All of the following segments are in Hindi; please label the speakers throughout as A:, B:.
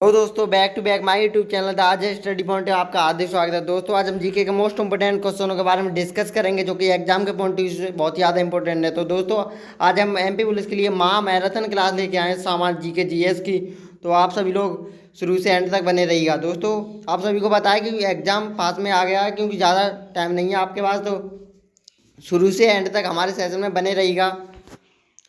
A: तो दोस्तों back to back my YouTube channel the Aaj study point में आपका हार्दिक स्वागत है। दोस्तों आज हम जीके के मोस्ट इंपोर्टेंट क्वेश्चनों के बारे में डिस्कस करेंगे जो कि एग्जाम के पॉइंट ऑफ व्यू से बहुत ज़्यादा इंपॉर्टेंट है। तो दोस्तों आज हम एमपी पुलिस के लिए महा मैराथन क्लास लेके आए हैं सामान्य जीके जीएस की। तो आप सभी लोग शुरू से एंड तक बने रहिएगा। दोस्तों आप सभी को बताया कि एग्जाम पास में आ गया है क्योंकि ज़्यादा टाइम नहीं है आपके पास, तो शुरू से एंड तक हमारे सेशन में बने रहिएगा।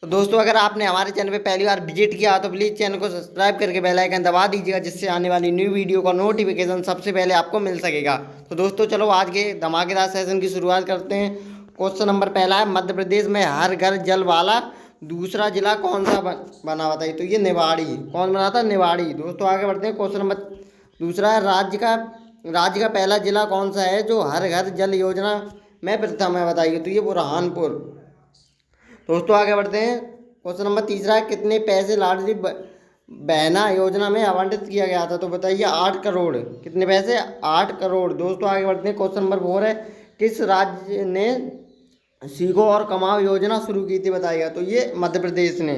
A: तो दोस्तों अगर आपने हमारे चैनल पे पहली बार विजिट किया तो प्लीज़ चैनल को सब्सक्राइब करके बेल आइकन दबा दीजिएगा, जिससे आने वाली न्यू वीडियो का नोटिफिकेशन सबसे पहले आपको मिल सकेगा। तो दोस्तों चलो आज के धमाकेदार सेशन की शुरुआत करते हैं। क्वेश्चन नंबर पहला है, मध्य प्रदेश में हर घर जल वाला दूसरा जिला कौन सा बना बताइए। तो ये निवाड़ी। कौन बना था? निवाड़ी। दोस्तों आगे बढ़ते हैं। क्वेश्चन नंबर दूसरा है, राज्य का पहला जिला कौन सा है जो हर घर जल योजना में प्रथम है बताइए। तो ये बुरहानपुर। दोस्तों आगे बढ़ते हैं। क्वेश्चन नंबर तीसरा है, कितने पैसे लाडली बहना योजना में आवंटित किया गया था। तो बताइए 8 करोड़। कितने पैसे? 8 करोड़। दोस्तों आगे बढ़ते हैं। क्वेश्चन नंबर 4 है, किस राज्य ने सीखो और कमाओ योजना शुरू की थी बताइएगा। तो ये मध्य प्रदेश ने।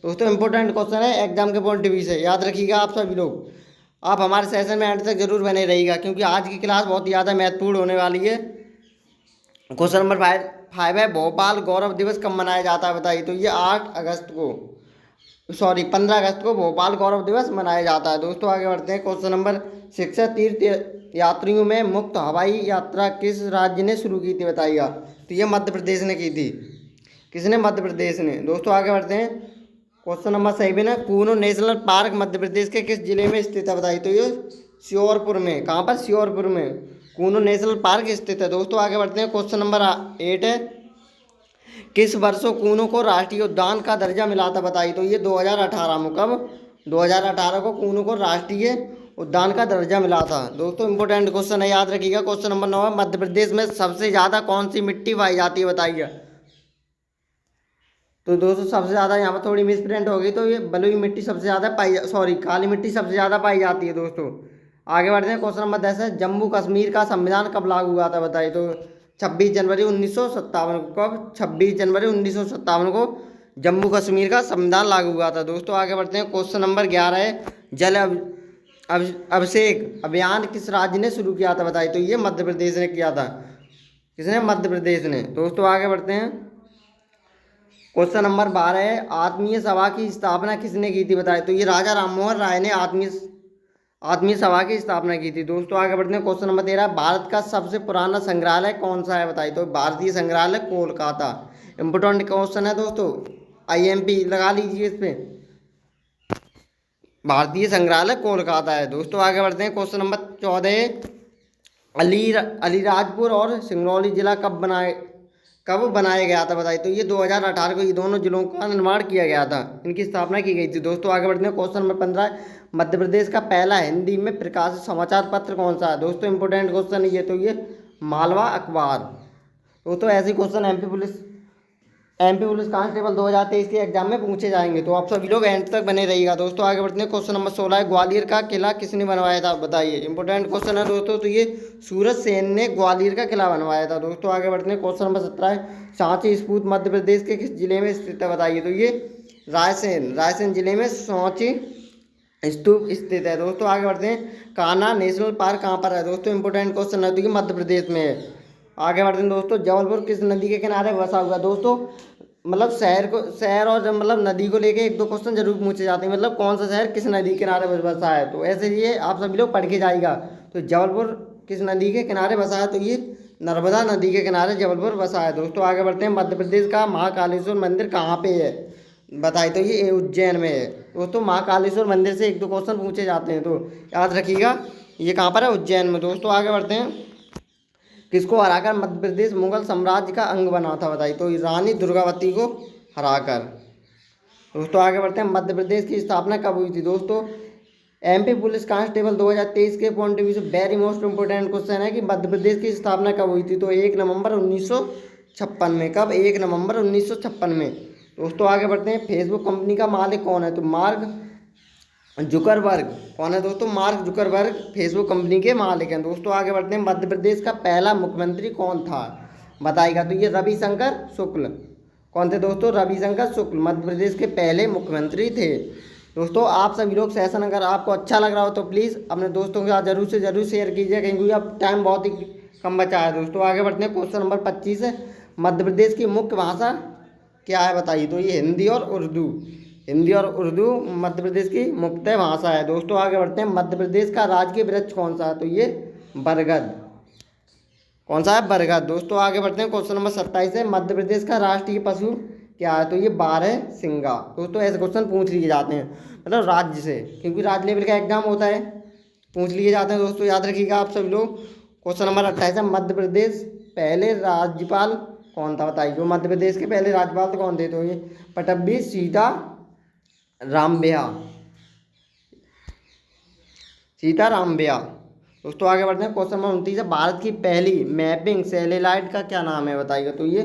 A: दोस्तों इंपॉर्टेंट क्वेश्चन है एग्जाम के पॉइंट ऑफ व्यू से, याद रखिएगा आप सभी लोग। आप हमारे सेशन में एंड तक जरूर बने रहिएगा क्योंकि आज की क्लास बहुत ज़्यादा महत्वपूर्ण होने वाली है। क्वेश्चन नंबर 5 है, भोपाल गौरव दिवस कब मनाया जाता है बताइए। तो ये 15 अगस्त को भोपाल गौरव दिवस मनाया जाता है। दोस्तों आगे बढ़ते हैं। क्वेश्चन नंबर 6 है, तीर्थ यात्रियों में मुफ्त हवाई यात्रा किस राज्य ने शुरू की थी बताइएगा। तो ये मध्य प्रदेश ने की थी। किसने? मध्य प्रदेश ने। दोस्तों आगे बढ़ते हैं। क्वेश्चन नंबर 7 है, कूनो नेशनल पार्क मध्य प्रदेश के किस जिले में स्थित है बताइए। तो ये श्योरपुर में। कहाँ पर? श्योरपुर में कूनो नेशनल पार्क स्थित है। दोस्तों आगे बढ़ते हैं। क्वेश्चन नंबर 8 है, किस वर्षों कूनो को राष्ट्रीय उद्यान का दर्जा मिला था बताइए। तो ये 2018 में। कब? 2018 को कूनो को राष्ट्रीय उद्यान का दर्जा मिला था। दोस्तों इंपॉर्टेंट क्वेश्चन है, याद रखिएगा। क्वेश्चन नंबर 9 है, मध्य प्रदेश में सबसे ज़्यादा कौन सी मिट्टी पाई जाती है बताइए। तो दोस्तों सबसे ज़्यादा यहाँ पर थोड़ी मिसप्रिंट हो गई, तो ये बलुई मिट्टी सबसे ज़्यादा काली मिट्टी सबसे ज़्यादा पाई जाती है। दोस्तों आगे बढ़ते हैं। क्वेश्चन नंबर 10 है, जम्मू कश्मीर का संविधान कब लागू हुआ था बताइए। तो 26 जनवरी 1957 को। कब? 26 जनवरी 1957 को जम्मू कश्मीर का संविधान लागू हुआ था। दोस्तों आगे बढ़ते हैं। क्वेश्चन नंबर 11 है, अभिषेक अभियान किस राज्य ने शुरू किया था बताइए। तो ये मध्य प्रदेश ने किया था। किसने? मध्य प्रदेश ने। दोस्तों आगे बढ़ते हैं। क्वेश्चन नंबर 12 है, आत्मीय सभा की स्थापना किसने की थी बताइए। तो ये राजा राममोहन राय ने आत्मीय सभा की स्थापना की थी। दोस्तों आगे बढ़ते हैं। क्वेश्चन नंबर 13, भारत का सबसे पुराना संग्रहालय कौन सा है बताइए। तो भारतीय संग्रहालय कोलकाता। इंपोर्टेंट क्वेश्चन है दोस्तों, आईएमपी लगा लीजिए इस पे। भारतीय संग्रहालय कोलकाता है। दोस्तों आगे बढ़ते हैं। क्वेश्चन नंबर 14, अलीराजपुर और सिंगरौली जिला कब बनाया गया था बताइए। तो ये 2018 को ये दोनों जिलों का निर्माण किया गया था, इनकी स्थापना की गई थी। दोस्तों आगे बढ़ते हैं। क्वेश्चन नंबर 15, मध्य प्रदेश का पहला हिंदी में प्रकाशित समाचार पत्र कौन सा है। दोस्तों इंपॉर्टेंट क्वेश्चन है ये। तो ये मालवा अखबार। दोस्तों ऐसे क्वेश्चन एमपी पुलिस कांस्टेबल 2023 के एग्जाम में पूछे जाएंगे, तो आप सभी लोग एंड तक बने रहिएगा। दोस्तों आगे बढ़ते हैं। क्वेश्चन नंबर 16 है, ग्वालियर का किला किसने बनवाया था बताइए। इंपॉर्टेंट क्वेश्चन है दोस्तों। तो ये सूरज सेन ने ग्वालियर का किला बनवाया था। दोस्तों आगे बढ़ते हैं। क्वेश्चन नंबर 17 है, सांची स्तूप मध्य प्रदेश के किस जिले में स्थित है बताइए। तो ये रायसेन जिले में सांची स्तूप स्थित है। दोस्तों आगे बढ़ते हैं। कान्हा नेशनल पार्क कहाँ पर है। दोस्तों इंपॉर्टेंट क्वेश्चन है, तो ये मध्य प्रदेश में है। आगे बढ़ते हैं दोस्तों, जबलपुर किस नदी के किनारे बसा हुआ। दोस्तों मतलब शहर और मतलब नदी को लेके एक दो क्वेश्चन जरूर पूछे जाते हैं, मतलब कौन सा शहर किस नदी के किनारे बसा है। तो ऐसे ये आप सभी लोग पढ़ के जाइएगा। तो जबलपुर किस नदी के किनारे बसा है। तो ये नर्मदा नदी के किनारे जबलपुर बसा है। दोस्तों आगे बढ़ते हैं। मध्य प्रदेश का महाकालेश्वर मंदिर कहाँ पे है बताइए। तो ये उज्जैन में है। दोस्तों महाकालेश्वर मंदिर से एक दो क्वेश्चन पूछे जाते हैं, तो याद रखिएगा ये कहाँ पर है, उज्जैन में। दोस्तों आगे बढ़ते हैं। किसको हराकर मध्य प्रदेश मुगल साम्राज्य का अंग बना था बताइए। तो रानी दुर्गावती को हराकर। दोस्तों आगे बढ़ते हैं। मध्य प्रदेश की स्थापना कब हुई थी। दोस्तों एमपी पुलिस कांस्टेबल 2023 के पॉइंट ऑफ व्यू से वेरी मोस्ट इंपोर्टेंट क्वेश्चन है कि मध्य प्रदेश की स्थापना कब हुई थी। तो 1 नवंबर 1956 में। कब? 1 नवंबर 1956 में। दोस्तों आगे बढ़ते हैं। फेसबुक कंपनी का मालिक कौन है। तो मार्क जुकरबर्ग। कौन है दोस्तों? मार्क जुकरबर्ग फेसबुक कंपनी के मालिक हैं। दोस्तों आगे बढ़ते हैं। मध्य प्रदेश का पहला मुख्यमंत्री कौन था बताइएगा। तो ये रविशंकर शुक्ल। कौन थे दोस्तों? रविशंकर शुक्ल मध्य प्रदेश के पहले मुख्यमंत्री थे। दोस्तों आप सभी लोग सेशन अगर आपको अच्छा लग रहा हो तो प्लीज़ अपने दोस्तों के साथ जरूर से जरूर शेयर कीजिए, क्योंकि अब टाइम बहुत ही कम बचा है। दोस्तों आगे बढ़ते हैं, क्वेश्चन नंबर 25 है, मध्य प्रदेश की मुख्य भाषा क्या है बताइए। तो ये हिंदी और उर्दू, हिंदी और उर्दू मध्य प्रदेश की मुख्य भाषा है। दोस्तों आगे बढ़ते हैं, मध्य प्रदेश का राजकीय वृक्ष कौन सा है। तो ये बरगद, कौन सा है, बरगद। दोस्तों आगे बढ़ते हैं, क्वेश्चन नंबर 27 है, मध्य प्रदेश का राष्ट्रीय पशु क्या है। तो ये बारहसिंगा। दोस्तों ऐसे क्वेश्चन पूछ लिए जाते हैं मतलब राज्य से, क्योंकि राज्य लेवल का एग्जाम होता है, पूछ लिए जाते हैं। दोस्तों याद रखिएगा आप सभी लोग। क्वेश्चन नंबर 28 है, मध्य प्रदेश पहले राज्यपाल कौन था बताइए। जो मध्य प्रदेश के पहले राज्यपाल तो कौन थे। तो ये पटब्बी सीता रामब्या, सीता रामब्या। दोस्तों आगे बढ़ते हैं, क्वेश्चन नंबर 29 है, भारत की पहली मैपिंग सैटेलाइट का क्या नाम है बताइएगा। तो ये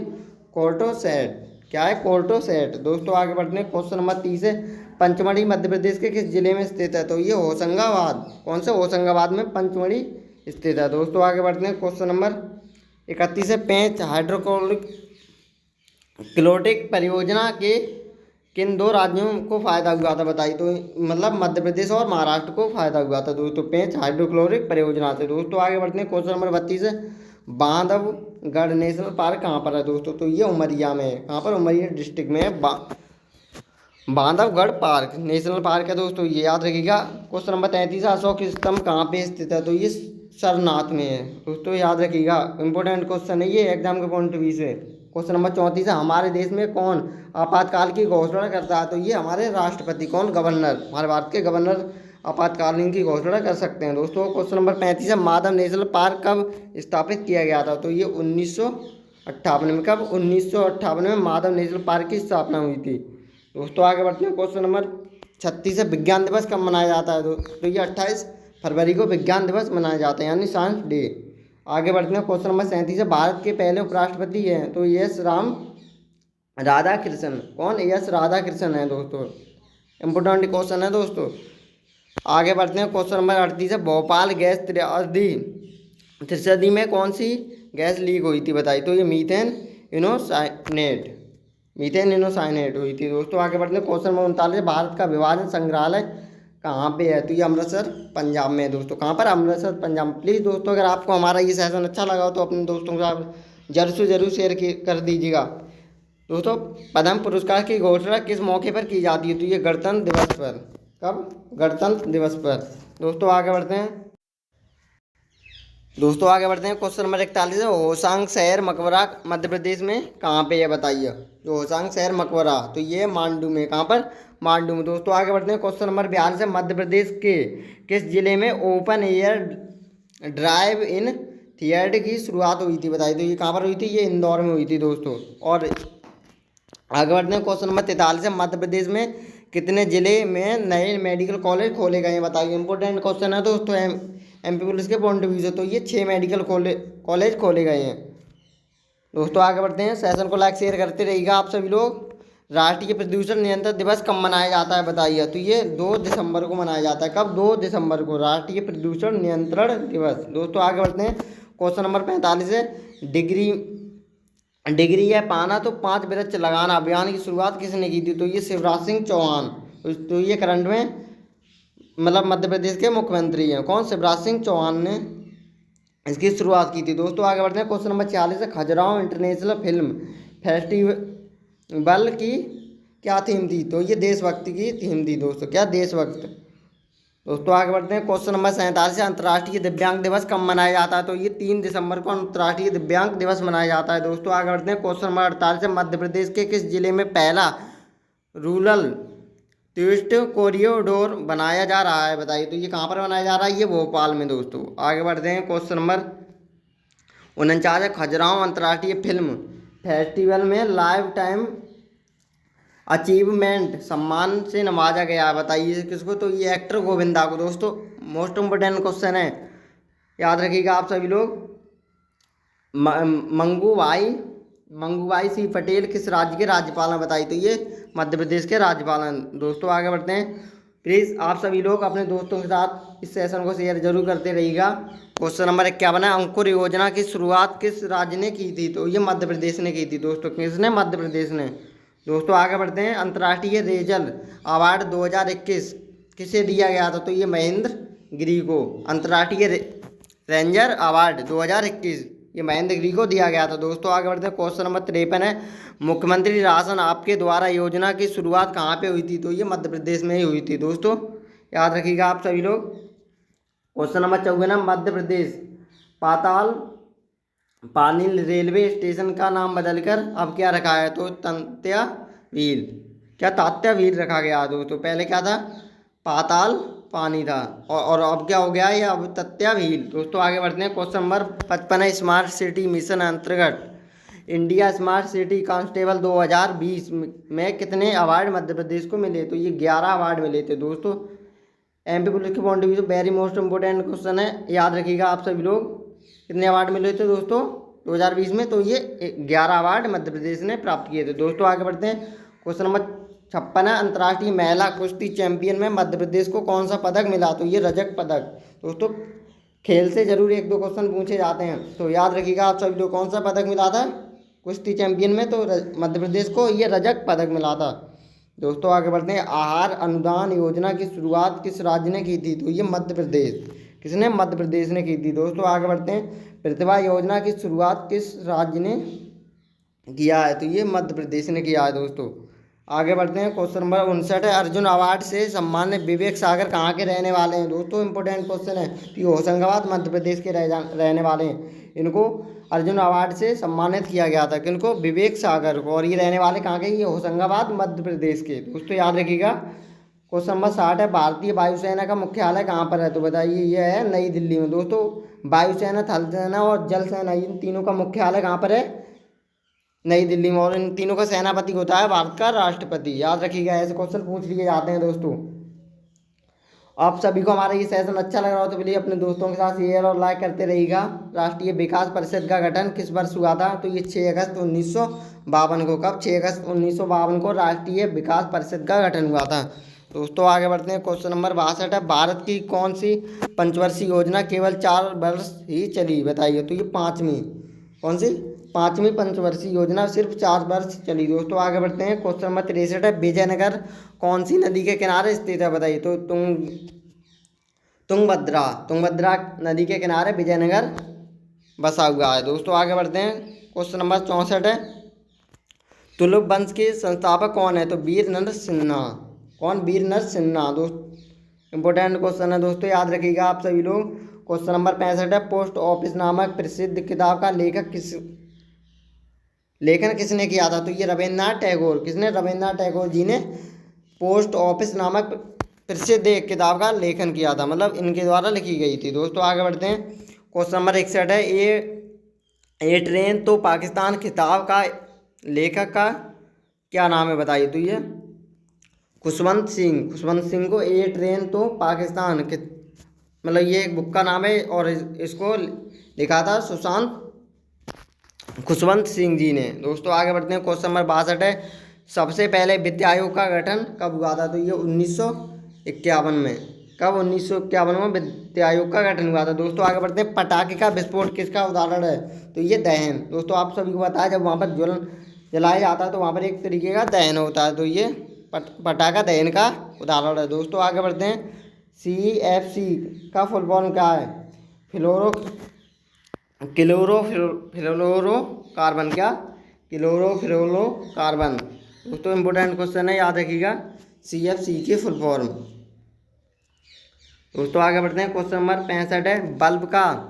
A: कोर्टोसैट, क्या है, कोर्टोसैट। दोस्तों आगे बढ़ते हैं, क्वेश्चन नंबर 30 है, पंचमढ़ी मध्य प्रदेश के किस जिले में स्थित है। तो ये होशंगाबाद, कौन से, होशंगाबाद में पंचमढ़ी स्थित है। दोस्तों आगे बढ़ते हैं, क्वेश्चन नंबर 31 है, पेंच हाइड्रोक्लोरिक परियोजना के किन दो राज्यों को फायदा हुआ था बताइए। तो मतलब मध्य प्रदेश और महाराष्ट्र को फायदा हुआ था दोस्तों पेंच हाइड्रोक्लोरिक परियोजना से। दोस्तों आगे बढ़ते हैं, क्वेश्चन नंबर 32 है, बांधवगढ़ नेशनल पार्क कहाँ पर है दोस्तों। तो ये उमरिया में है, कहाँ पर, उमरिया डिस्ट्रिक्ट में है बांधवगढ़ पार्क नेशनल पार्क है। दोस्तों ये याद रखिएगा। क्वेश्चन नंबर 33 है, अशोक स्तंभ कहाँ पे स्थित है। तो ये सरनाथ में है। दोस्तों याद रखिएगा, इंपॉर्टेंट क्वेश्चन है ये एग्जाम के पॉइंट ऑफ व्यू से। क्वेश्चन नंबर 34 है, हमारे देश में कौन आपातकाल की घोषणा करता है। तो ये हमारे राष्ट्रपति, कौन, गवर्नर, हमारे भारत के गवर्नर आपातकालीन की घोषणा कर सकते हैं। दोस्तों क्वेश्चन नंबर 35 है, माधव नेशनल पार्क कब स्थापित किया गया था। तो ये 1958 में। कब, 1958 में माधव नेशनल पार्क की स्थापना हुई थी। दोस्तों आगे बढ़ते हैं, क्वेश्चन नंबर 36 है, विज्ञान दिवस कब मनाया जाता है। तो ये 28 फरवरी को विज्ञान दिवस मनाया जाता है, यानी साइंस डे। आगे बढ़ते हैं, क्वेश्चन नंबर 37 है, भारत के पहले उपराष्ट्रपति हैं। तो एस राधा कृष्ण, कौन, एस राधा कृष्ण है। दोस्तों इंपोर्टेंट क्वेश्चन है दोस्तों। आगे बढ़ते हैं, क्वेश्चन नंबर 38 है, भोपाल गैस त्रसदी में कौन सी गैस लीक हुई थी बताइए। तो ये मीथेन इनोसाइनेट हुई थी। दोस्तों आगे बढ़ते हैं, क्वेश्चन नंबर 39, भारत का विभाजन संग्रहालय कहाँ पे है। तो ये अमृतसर पंजाब में है। दोस्तों कहाँ पर, अमृतसर पंजाब। प्लीज़ दोस्तों अगर आपको हमारा ये सेशन अच्छा लगा हो तो अपने दोस्तों के साथ जरूर से जरूर शेयर कर दीजिएगा। दोस्तों पद्म पुरस्कार की घोषणा किस मौके पर की जाती है। तो ये गणतंत्र दिवस पर। कब, गणतंत्र दिवस पर। दोस्तों आगे बढ़ते हैं, क्वेश्चन नंबर 41 है, होशांग शहर मकबरा मध्य प्रदेश में कहाँ पे है बताइए। जो होशांग शहर मकबरा, तो ये मांडू में, कहाँ पर, मांडू में। दोस्तों आगे बढ़ते हैं, क्वेश्चन नंबर 42 से, मध्य प्रदेश के किस जिले में open air drive in theatre की शुरुआत हुई थी बताइए। तो ये कहाँ पर हुई थी, ये इंदौर में हुई थी दोस्तों। और आगे बढ़ते हैं, क्वेश्चन नंबर 43 है, मध्य प्रदेश में कितने जिले में नए मेडिकल कॉलेज खोले गए हैं बताइए। इंपॉर्टेंट क्वेश्चन है दोस्तों एमपी पुलिस के पॉइंट ऑफ व्यू से। तो ये 6 मेडिकल कॉलेज खोले गए हैं। दोस्तों आगे बढ़ते हैं, सेशन को लाइक शेयर करते रहिएगा आप सभी लोग। राष्ट्रीय प्रदूषण नियंत्रण दिवस कब मनाया जाता है बताइए। तो ये 2 दिसंबर को मनाया जाता है। कब, 2 दिसंबर को, राष्ट्रीय प्रदूषण नियंत्रण दिवस। दोस्तों आगे बढ़ते हैं, क्वेश्चन नंबर 45 है, डिग्री है पाना तो 5 वृक्ष लगाना अभियान की शुरुआत किसने की थी। तो ये शिवराज सिंह चौहान। तो ये करंट में मतलब मध्य प्रदेश के मुख्यमंत्री हैं, कौन, शिवराज सिंह चौहान ने इसकी शुरुआत की थी। दोस्तों आगे बढ़ते हैं, क्वेश्चन नंबर 46 है, खजुराहो इंटरनेशनल फिल्म फेस्टिवल की क्या थीम थी। तो ये देशभक्ति की थीम थी दोस्तों, क्या, देशभक्त। दोस्तों आगे बढ़ते हैं, क्वेश्चन नंबर 47 है, अंतर्राष्ट्रीय दिव्यांग दिवस कब मनाया जाता है। तो ये 3 दिसंबर को अंतर्राष्ट्रीय दिव्यांग दिवस मनाया जाता है। दोस्तों आगे बढ़ते हैं, क्वेश्चन नंबर 48 है, मध्य प्रदेश के किस जिले में पहला रूरल ट्विस्ट कॉरिडोर बनाया जा रहा है बताइए। तो ये कहाँ पर बनाया जा रहा है, ये भोपाल में। दोस्तों आगे बढ़ते हैं, क्वेश्चन नंबर 49 है, खजुराहो अंतर्राष्ट्रीय फिल्म फेस्टिवल में लाइफ टाइम अचीवमेंट सम्मान से नवाजा गया है बताइए किसको। तो ये एक्टर गोविंदा को। दोस्तों मोस्ट इम्पोर्टेंट क्वेश्चन है, याद रखिएगा आप सभी लोग। मंगूभाई सिंह पटेल किस राज्य के राज्यपाल हैं बताइए। तो ये मध्य प्रदेश के राज्यपाल हैं। दोस्तों आगे बढ़ते हैं, प्लीज़ आप सभी लोग अपने दोस्तों के साथ इस सेशन को शेयर जरूर करते रहिएगा। क्वेश्चन नंबर 51 है, अंकुर योजना की शुरुआत किस राज्य ने की थी। तो ये मध्य प्रदेश ने की थी दोस्तों। किसने, मध्य प्रदेश ने। दोस्तों आगे बढ़ते हैं। अंतर्राष्ट्रीय रेंजर अवार्ड 2021 किसे दिया गया था? तो ये महेंद्र गिरी को अंतर्राष्ट्रीय रेंजर अवार्ड 2021 ये महेंद्र गिरी को दिया गया था। दोस्तों आगे बढ़ते हैं। क्वेश्चन नंबर 53 है, मुख्यमंत्री राशन आपके द्वारा योजना की शुरुआत कहाँ पे हुई थी? तो ये मध्य प्रदेश में ही हुई थी। दोस्तों याद रखिएगा आप सभी लोग। क्वेश्चन नंबर 54 है, मध्य प्रदेश पाताल पानील रेलवे स्टेशन का नाम बदलकर अब क्या रखा है? तो तंत्या व्हील, क्या तात्या व्हील रखा गया दोस्तों? पहले क्या था? पाताल पानी था और अब क्या हो गया है? अब तत्या व्हील। दोस्तों आगे बढ़ते हैं। क्वेश्चन नंबर 55 है, स्मार्ट सिटी मिशन अंतर्गत इंडिया स्मार्ट सिटी कांस्टेबल 2020 में कितने अवार्ड मध्य प्रदेश को मिले? तो ये 11 अवार्ड मिले थे। दोस्तों एमपी पुलिस के point of view very most important question है, याद रखिएगा आप सभी लोग। कितने अवार्ड मिले थे दोस्तों 2020 में? तो ये 11 अवार्ड मध्य प्रदेश ने प्राप्त किए थे। दोस्तों आगे बढ़ते हैं। क्वेश्चन नंबर 56 है, अंतर्राष्ट्रीय महिला कुश्ती चैंपियन में मध्य प्रदेश को कौन सा पदक मिला? तो ये रजत पदक। दोस्तों खेल से जरूर एक दो क्वेश्चन पूछे जाते हैं, तो याद रखिएगा आप सभी लोग। कौन सा पदक मिला था कुश्ती चैंपियन में? तो मध्य प्रदेश को ये रजत पदक मिला था। दोस्तों आगे बढ़ते हैं। आहार अनुदान योजना की शुरुआत किस राज्य ने की थी? तो ये मध्य प्रदेश। किसने? मध्य प्रदेश ने की थी। दोस्तों आगे बढ़ते हैं। प्रतिभा योजना की शुरुआत किस राज्य ने किया है? तो ये मध्य प्रदेश ने किया है। दोस्तों आगे बढ़ते हैं। क्वेश्चन नंबर 59 है, अर्जुन अवार्ड से सम्मानित विवेक सागर कहाँ के रहने वाले हैं? दोस्तों इंपॉर्टेंट क्वेश्चन है। तो ये होशंगाबाद मध्य प्रदेश के रहने वाले हैं। इनको अर्जुन अवार्ड से सम्मानित किया गया था। किनको? विवेक सागर को। और ये रहने वाले कहाँ के? ये होशंगाबाद मध्य प्रदेश के। दोस्तों याद रखिएगा। क्वेश्चन नंबर 60 है, भारतीय वायुसेना का मुख्यालय कहाँ पर है? तो बताइए। ये है नई दिल्ली में। दोस्तों वायुसेना, थल सेना और जल सेना, इन तीनों का मुख्यालय कहाँ पर है? नई दिल्ली में। और इन तीनों का सेनापति होता है भारत का राष्ट्रपति। याद रखिएगा, ऐसे क्वेश्चन पूछ लिए जाते हैं। दोस्तों आप सभी को हमारा ये सेशन अच्छा लग रहा हो तो प्लीज़ अपने दोस्तों के साथ शेयर और लाइक करते रहिएगा। राष्ट्रीय विकास परिषद का गठन किस वर्ष हुआ था? तो ये 6 अगस्त 1952 को। कब? 6 अगस्त 1952 को राष्ट्रीय विकास परिषद का गठन हुआ था। दोस्तों आगे बढ़ते हैं। क्वेश्चन नंबर 62 है, भारत की कौन सी पंचवर्षीय योजना केवल 4 वर्ष ही चली? बताइए। तो ये पाँचवीं। कौन सी? 5वीं पंचवर्षीय योजना सिर्फ 4 वर्ष चली। दोस्तों आगे बढ़ते हैं। क्वेश्चन नंबर 63 है, विजयनगर कौन सी नदी के किनारे स्थित है? बताइए। तो तुंगभद्रा नदी के किनारे विजयनगर बसा हुआ है। दोस्तों आगे बढ़ते हैं। क्वेश्चन नंबर 64 है, तुलुप वंश के संस्थापक कौन है? तो वीर नरसिंह सिन्हा। कौन? वीर नरसिंह सिन्हा। दोस्त इंपोर्टेंट क्वेश्चन है दोस्तों, याद रखिएगा आप सभी लोग। क्वेश्चन नंबर 65 है, पोस्ट ऑफिस नामक प्रसिद्ध किताब का लेखन किसने किया था? तो ये रविन्द्रनाथ टैगोर। किसने? रविन्द्रनाथ टैगोर जी ने पोस्ट ऑफिस नामक प्रसिद्ध एक किताब का लेखन किया था, मतलब इनके द्वारा लिखी गई थी। दोस्तों आगे बढ़ते हैं। क्वेश्चन नंबर 61 है, ए ट्रेन तो पाकिस्तान किताब का लेखक का क्या नाम है? बताइए। तो ये खुशवंत सिंह को ए ट्रेन तो पाकिस्तान के, मतलब ये एक बुक का नाम है और इसको लिखा था सुशांत खुशवंत सिंह जी ने। दोस्तों आगे बढ़ते हैं। क्वेश्चन नंबर 62 है, सबसे पहले वित्त आयोग का गठन कब हुआ था? तो ये 1951 में। कब? 1951 में वित्त आयोग का गठन हुआ था। दोस्तों आगे बढ़ते हैं। पटाखे का विस्फोट किसका उदाहरण है? तो ये दहन। दोस्तों आप सभी को पता है, जब वहाँ पर ज्वलन जलाया जाता है तो वहाँ पर एक तरीके का दहन होता है। तो ये पटाखा दहन का उदाहरण है। दोस्तों आगे बढ़ते हैं। CFC का फुल फॉर्म क्या है? क्लोरोफ्लोरोकार्बन। क्या? क्लोरोफ्लोरोकार्बन। दोस्तों इंपोर्टेंट क्वेश्चन है, याद रखिएगा। CFC की फुल फॉर्म। दोस्तों आगे बढ़ते हैं। क्वेश्चन नंबर 65 है, बल्ब का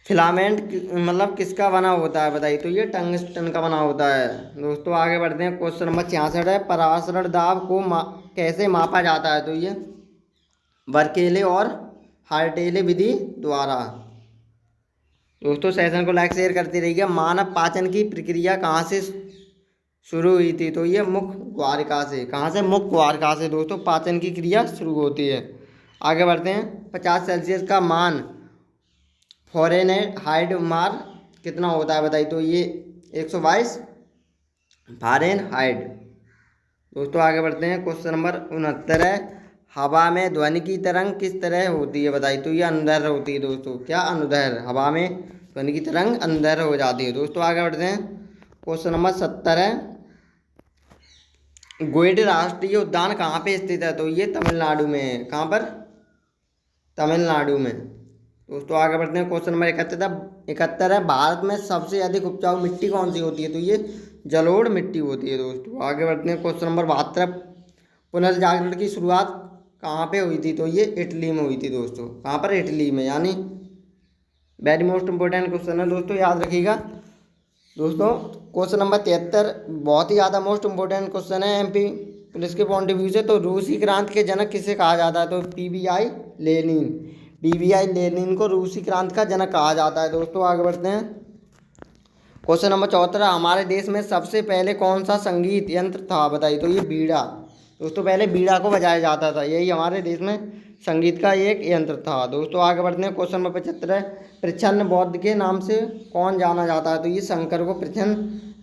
A: फिलामेंट मतलब किसका बना होता है? बताइए। तो ये टंगस्टन का बना होता है। दोस्तों आगे बढ़ते हैं। क्वेश्चन नंबर 66 है, परासरण दाब को कैसे मापा जाता है? तो ये बर्केले और हार्टेले विधि द्वारा। दोस्तों सेशन को लाइक शेयर करते रहिएगा। मानव पाचन की प्रक्रिया कहाँ से शुरू हुई थी? तो ये मुख वाहिका से। कहाँ से? मुख वाहिका से दोस्तों पाचन की क्रिया शुरू होती है। आगे बढ़ते हैं। 50 सेल्सियस का मान फ़ारेनहाइट मार कितना होता है? बताइए। तो ये 122 फ़ारेनहाइट। दोस्तों आगे बढ़ते हैं। क्वेश्चन नंबर 69 है, हवा में ध्वनि की तरंग किस तरह होती है? बताइए। तो ये अनुदैर्ध्य होती है। दोस्तों क्या? अनुदैर्ध्य। हवा में ध्वनि की तरंग अनुदैर्ध्य हो जाती है। दोस्तों आगे बढ़ते हैं। क्वेश्चन नंबर 70 है, गोइड राष्ट्रीय उद्यान कहाँ पे स्थित है? तो ये तमिलनाडु में है। कहाँ पर? तमिलनाडु में। दोस्तों आगे बढ़ते हैं। क्वेश्चन नंबर 71 है, भारत में सबसे अधिक उपजाऊ मिट्टी कौन सी होती है? तो ये जलोढ़ मिट्टी होती है। दोस्तों आगे बढ़ते हैं। क्वेश्चन नंबर 72, पुनर्जागरण की शुरुआत कहाँ पे हुई थी? तो ये इटली में हुई थी। दोस्तों कहाँ पर? इटली में। यानी वेरी मोस्ट इंपोर्टेंट क्वेश्चन है दोस्तों, याद रखिएगा। दोस्तों क्वेश्चन नंबर 73 बहुत ही ज़्यादा मोस्ट इंपोर्टेंट क्वेश्चन है एमपी पुलिस के पॉइंट ऑफ व्यू से। तो रूसी क्रांति के जनक किसे कहा जाता है? तो पीवीआई लेनिन। पीवीआई लेनिन को रूसी क्रांति का जनक कहा जाता है। दोस्तों आगे बढ़ते हैं। क्वेश्चन नंबर 74, हमारे देश में सबसे पहले कौन सा संगीत यंत्र था? बताइए। तो ये बीड़ा। दोस्तों पहले बीड़ा को बजाया जाता था, यही हमारे देश में संगीत का एक यंत्र था। दोस्तों आगे बढ़ते हैं। क्वेश्चन नंबर 75 है, प्रच्छन्न बौद्ध के नाम से कौन जाना जाता है? तो ये शंकर को प्रच्छन्न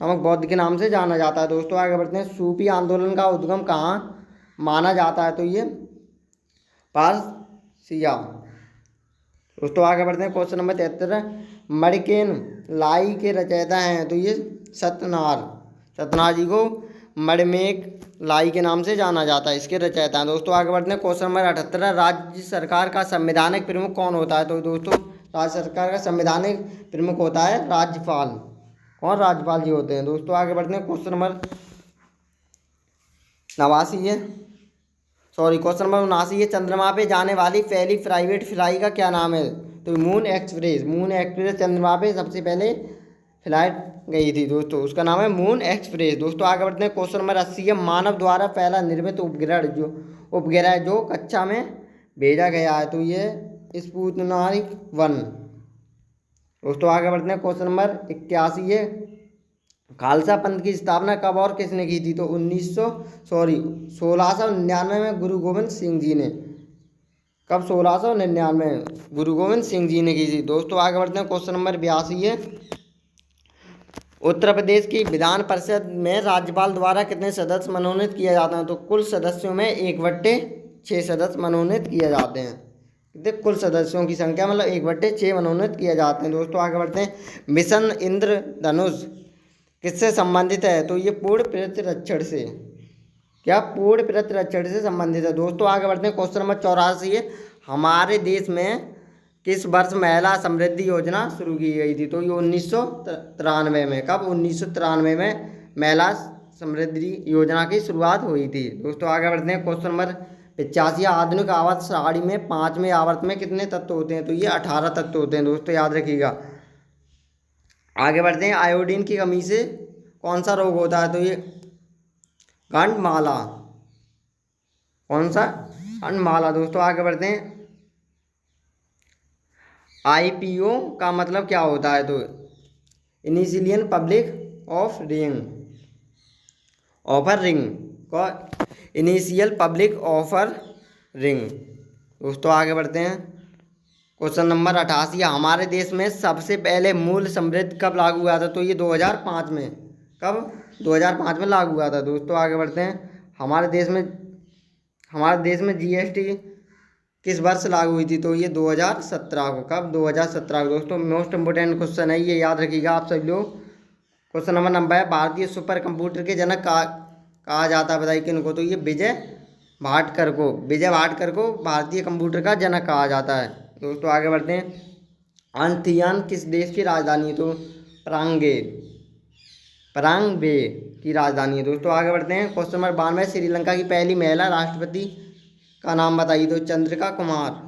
A: नामक बौद्ध के नाम से जाना जाता है। दोस्तों आगे बढ़ते हैं। सूफी आंदोलन का उद्गम कहाँ माना जाता है? तो ये पारसिया। दोस्तों आगे बढ़ते हैं। क्वेश्चन नंबर 73, मणिकेन लाई के रचयिता हैं? तो ये सत्यनार। सत्यनारायण जी को मणिमेक लाई के नाम से जाना जाता है, इसके रचयिता हैं। दोस्तों आगे बढ़ते हैं। क्वेश्चन नंबर 78, राज्य सरकार का संवैधानिक प्रमुख कौन होता है? तो दोस्तों राज्य सरकार का संवैधानिक प्रमुख होता है राज्यपाल। कौन? राज्यपाल जी होते हैं। दोस्तों आगे बढ़ते हैं। क्वेश्चन नंबर 89 है, क्वेश्चन नंबर 79 है, चंद्रमा पे जाने वाली पहली प्राइवेट फ्लाई का क्या नाम है? तो मून एक्सप्रेस। मून एक्सप्रेस चंद्रमा पे सबसे पहले फ्लाइट गई थी दोस्तों, उसका नाम है मून एक्सप्रेस। दोस्तों आगे बढ़ते हैं। क्वेश्चन नंबर 80 है, मानव द्वारा पहला निर्मित उपग्रह जो कक्षा में भेजा गया है? तो ये स्पुतनिक 1। दोस्तों आगे बढ़ते हैं। क्वेश्चन नंबर 81 है, खालसा पंथ की स्थापना कब और किसने की थी? तो 1699 में गुरु गोविंद सिंह जी ने। कब? 1699 गुरु गोविंद सिंह जी ने की थी। दोस्तों आगे बढ़ते हैं। क्वेश्चन नंबर 82 है, उत्तर प्रदेश की विधान परिषद में राज्यपाल द्वारा कितने सदस्य मनोनीत किए जाते हैं? तो कुल सदस्यों में 1/6 सदस्य मनोनीत किए जाते हैं। कुल सदस्यों की संख्या मतलब 1/6 मनोनीत किए जाते हैं। दोस्तों आगे बढ़ते हैं। मिशन इंद्रधनुष किससे संबंधित है? तो ये पूर्ण प्रतिरक्षण से। क्या? पूर्ण प्रतिरक्षण से संबंधित है। दोस्तों आगे बढ़ते हैं। क्वेश्चन नंबर 84 है, हमारे देश में किस वर्ष महिला समृद्धि योजना शुरू की गई थी? तो ये 1993 में। कब? 1993 में महिला समृद्धि योजना की शुरुआत हुई थी। दोस्तों आगे बढ़ते हैं। क्वेश्चन नंबर 85, आधुनिक आवर्त सारणी में 5वें आवर्त में कितने तत्व होते हैं? तो ये 18 तत्व होते हैं। दोस्तों याद रखिएगा। आगे बढ़ते हैं। आयोडीन की कमी से कौन सा रोग होता है? तो ये गंडमाला। कौन सा? गंडमाला। दोस्तों आगे बढ़ते हैं। आईपीओ का मतलब क्या होता है? तो initial public of ring offer ring को इनिशियल पब्लिक ऑफर रिंग। दोस्तों आगे बढ़ते हैं। क्वेश्चन नंबर 88, हमारे देश में सबसे पहले मूल्य समृद्धि कब लागू हुआ था? तो ये 2005 में। कब? 2005 में लागू हुआ था। दोस्तों आगे बढ़ते हैं। हमारे देश में जीएसटी किस वर्ष लागू हुई थी? तो ये 2017 को। कब? 2017 को। दोस्तों मोस्ट इंपोर्टेंट क्वेश्चन है, ये याद रखिएगा आप सभी लोग। क्वेश्चन नंबर 90 है, भारतीय सुपर कंप्यूटर के जनक कहा जाता है? बताइए किनको? तो ये विजय भाटकर को। विजय भाटकर को भारतीय कंप्यूटर का जनक कहा जाता है। दोस्तों आगे बढ़ते हैं। अंथियान किस देश की राजधानी है? तो परांगवे की राजधानी है। दोस्तों आगे बढ़ते हैं। क्वेश्चन नंबर 92, श्रीलंका की पहली महिला राष्ट्रपति का नाम बताइए? तो चंद्रिका कुमार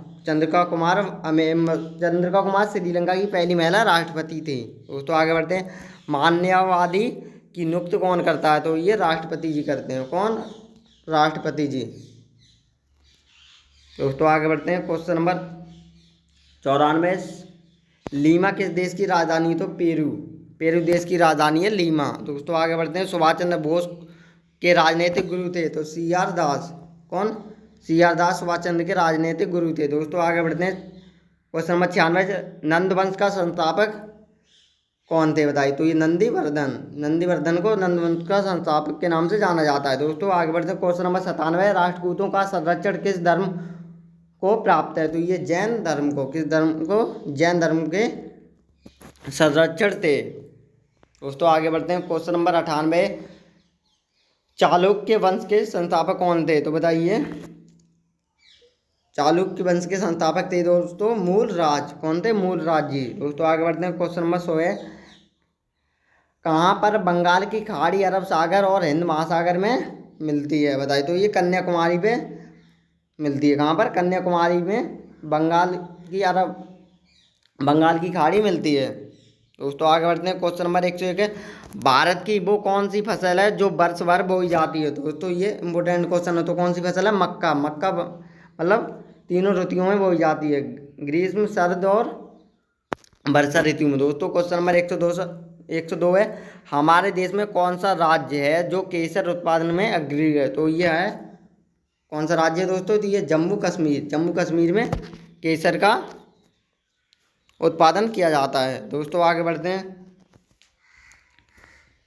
A: श्रीलंका की पहली महिला राष्ट्रपति थी। दोस्तों आगे बढ़ते हैं। मानववादी की नियुक्ति कौन करता है? तो ये राष्ट्रपति जी करते हैं। कौन? राष्ट्रपति जी। दोस्तों आगे बढ़ते हैं। क्वेश्चन नंबर 94, लीमा किस देश की राजधानी? तो पेरू देश की राजधानी है लीमा। दोस्तों आगे बढ़ते हैं। सुभाष चंद्र बोस के राजनीतिक गुरु थे? तो CR दास। कौन? CR दास सुभाष चंद्र के राजनीतिक गुरु थे। दोस्तों आगे बढ़ते हैं। क्वेश्चन नंबर 96, नंद वंश का संस्थापक कौन थे? बताइए? तो ये नंदीवर्धन को नंद वंश का संस्थापक के नाम से जाना जाता है। दोस्तों आगे बढ़ते हैं। क्वेश्चन नंबर 97, राष्ट्रकूटों का संरक्षण किस धर्म को प्राप्त है? तो ये जैन धर्म को। किस धर्म को? जैन धर्म के संरक्षण थे। दोस्तों आगे बढ़ते हैं। क्वेश्चन नंबर 98, चालुक्य वंश के संस्थापक कौन थे? तो बताइए। चालुक्य वंश के संस्थापक थे दोस्तों मूलराज। कौन थे? मूलराज जी। दोस्तों आगे बढ़ते हैं। क्वेश्चन नंबर 100 है, कहाँ पर बंगाल की खाड़ी अरब सागर और हिंद महासागर में मिलती है? बताइए। तो ये कन्याकुमारी पे मिलती है। कहाँ पर? कन्याकुमारी में बंगाल की खाड़ी मिलती है। दोस्तों आगे बढ़ते हैं। क्वेश्चन नंबर 101 है, भारत की वो कौन सी फसल है जो वर्ष भर बोई जाती है? दोस्तों ये इंपॉर्टेंट क्वेश्चन है। तो कौन सी फसल है? मक्का। मक्का मतलब तीनों ऋतुओं में बोई जाती है, ग्रीष्म, शरद और वर्षा ऋतु में। दोस्तों क्वेश्चन नंबर 102 है, हमारे देश में कौन सा राज्य है जो केसर उत्पादन में अग्रणी है? तो ये है, कौन सा राज्य है दोस्तों? तो ये जम्मू कश्मीर। जम्मू कश्मीर में केसर का उत्पादन किया जाता है। दोस्तों आगे बढ़ते हैं।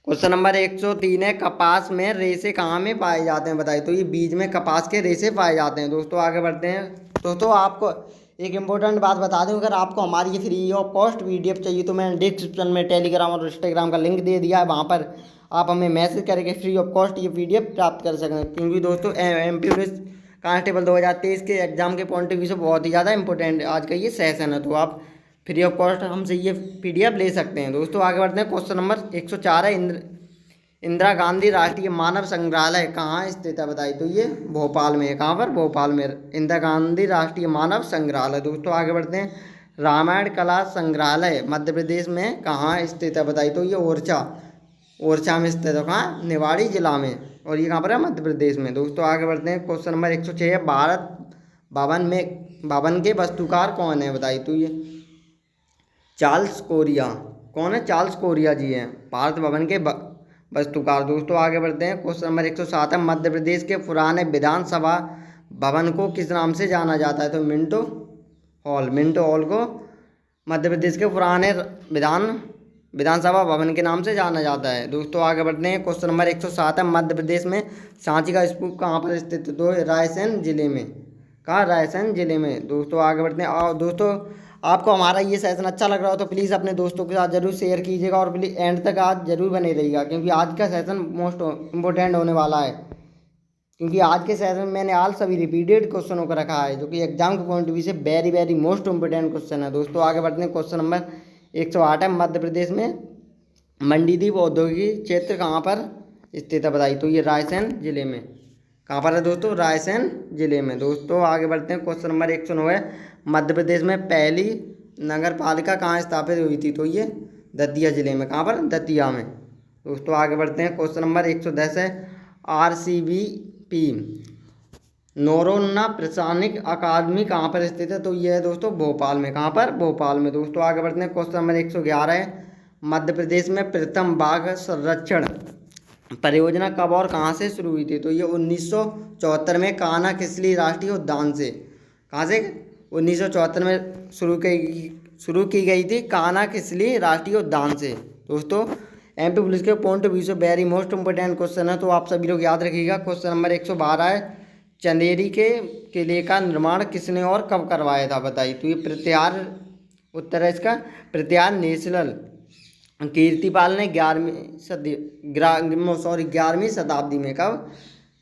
A: क्वेश्चन नंबर 103 है, कपास में रेशे कहाँ में पाए जाते हैं? बताइए। तो ये बीज में कपास के रेशे पाए जाते हैं। दोस्तों आगे बढ़ते हैं। दोस्तों आपको एक इम्पोर्टेंट बात बता दूं, अगर आपको हमारी ये फ्री ऑफ कॉस्ट पीडीएफ चाहिए तो मैंने डिस्क्रिप्शन में टेलीग्राम और इंस्टाग्राम का लिंक दे दिया है, वहाँ पर आप हमें मैसेज करके फ्री ऑफ कॉस्ट ये पीडीएफ प्राप्त कर सकते हैं। क्योंकि दोस्तों एमपी पुलिस कांस्टेबल 2023 के एग्जाम के पॉइंट ऑफ व्यू से बहुत ही ज़्यादा इंपॉर्टेंट आज का ये सेशन है, तो आप फ्री ऑफ कॉस्ट हमसे ये पीडीएफ ले सकते हैं। दोस्तों आगे बढ़ते हैं। क्वेश्चन नंबर 104 है, इंदिरा गांधी राष्ट्रीय मानव संग्रहालय कहाँ स्थित है? बताइए। तो ये भोपाल में है। कहाँ पर? भोपाल में इंदिरा गांधी राष्ट्रीय मानव संग्रहालय। दोस्तों आगे बढ़ते हैं। रामायण कला संग्रहालय मध्य प्रदेश में कहाँ स्थित है? बताइए। तो ये ओरछा में स्थित है। कहाँ? निवाड़ी जिला में, और ये कहाँ पर है? मध्य प्रदेश में। दोस्तों आगे बढ़ते हैं। क्वेश्चन नंबर 106 है, भारत भवन के वास्तुकार कौन है? बताइए। तो ये चार्ल्स कोरिया। कौन है? चार्ल्स कोरिया जी हैं भारत भवन के वास्तुकार। दोस्तों आगे बढ़ते हैं। क्वेश्चन नंबर 107 है, मध्य प्रदेश के पुराने विधानसभा भवन को किस नाम से जाना जाता है? तो मिंटो हॉल। मिंटो हॉल को मध्य प्रदेश के पुराने विधानसभा भवन के नाम से जाना जाता है। दोस्तों आगे बढ़ते हैं। क्वेश्चन नंबर 107 है, मध्य प्रदेश में सांची का स्तूप कहाँ पर स्थित है? तो रायसेन जिले में। कहाँ? रायसेन जिले में। दोस्तों आगे बढ़ते हैं। और दोस्तों आपको हमारा ये सेशन अच्छा लग रहा हो तो प्लीज़ अपने दोस्तों के साथ जरूर शेयर कीजिएगा, और प्लीज़ एंड तक आज जरूर बने रहिएगा, क्योंकि आज का सेशन मोस्ट इम्पोर्टेंट होने वाला है। क्योंकि आज के सेशन में मैंने ऑल सभी रिपीटेड क्वेश्चनों को रखा है, जो कि एग्जाम के पॉइंट ऑफ व्यू से very very most important question है। दोस्तों आगे बढ़ते हैं। क्वेश्चन नंबर 108 है, मध्य प्रदेश में मंडीदीप औद्योगिक क्षेत्र कहाँ पर स्थित है? बताइए। तो ये रायसेन जिले में। कहाँ पर है दोस्तों? रायसेन जिले में। दोस्तों आगे बढ़ते हैं। क्वेश्चन नंबर 109 है, मध्य प्रदेश में पहली नगर पालिका कहाँ स्थापित हुई थी? तो ये दतिया जिले में। कहाँ पर? दतिया में। दोस्तों आगे बढ़ते हैं। क्वेश्चन नंबर 110 है, RCVP नोरोन्ना प्रशासनिक अकादमी कहाँ पर स्थित है? तो ये है दोस्तों भोपाल में। कहाँ पर? भोपाल में। दोस्तों आगे बढ़ते हैं। क्वेश्चन नंबर 111 है, मध्य प्रदेश में प्रथम बाघ संरक्षण परियोजना कब और कहाँ से शुरू हुई थी? तो ये 1974 में कान्हा किसली राष्ट्रीय उद्यान से। कहाँ से? 1974 में शुरू की गई थी कान्हा किसली राष्ट्रीय उद्यान से। दोस्तों एमपी पुलिस के पॉइंट ऑफ व्यू से वेरी मोस्ट इंपोर्टेंट क्वेश्चन है, तो आप सभी लोग याद रखिएगा। क्वेश्चन नंबर 112 है, चंदेरी के किले का निर्माण किसने और कब करवाया था? बताइए। तो ये प्रत्यार उत्तर है इसका, प्रत्यार नेशनल कीर्तिपाल ने 11वीं शताब्दी में। कब?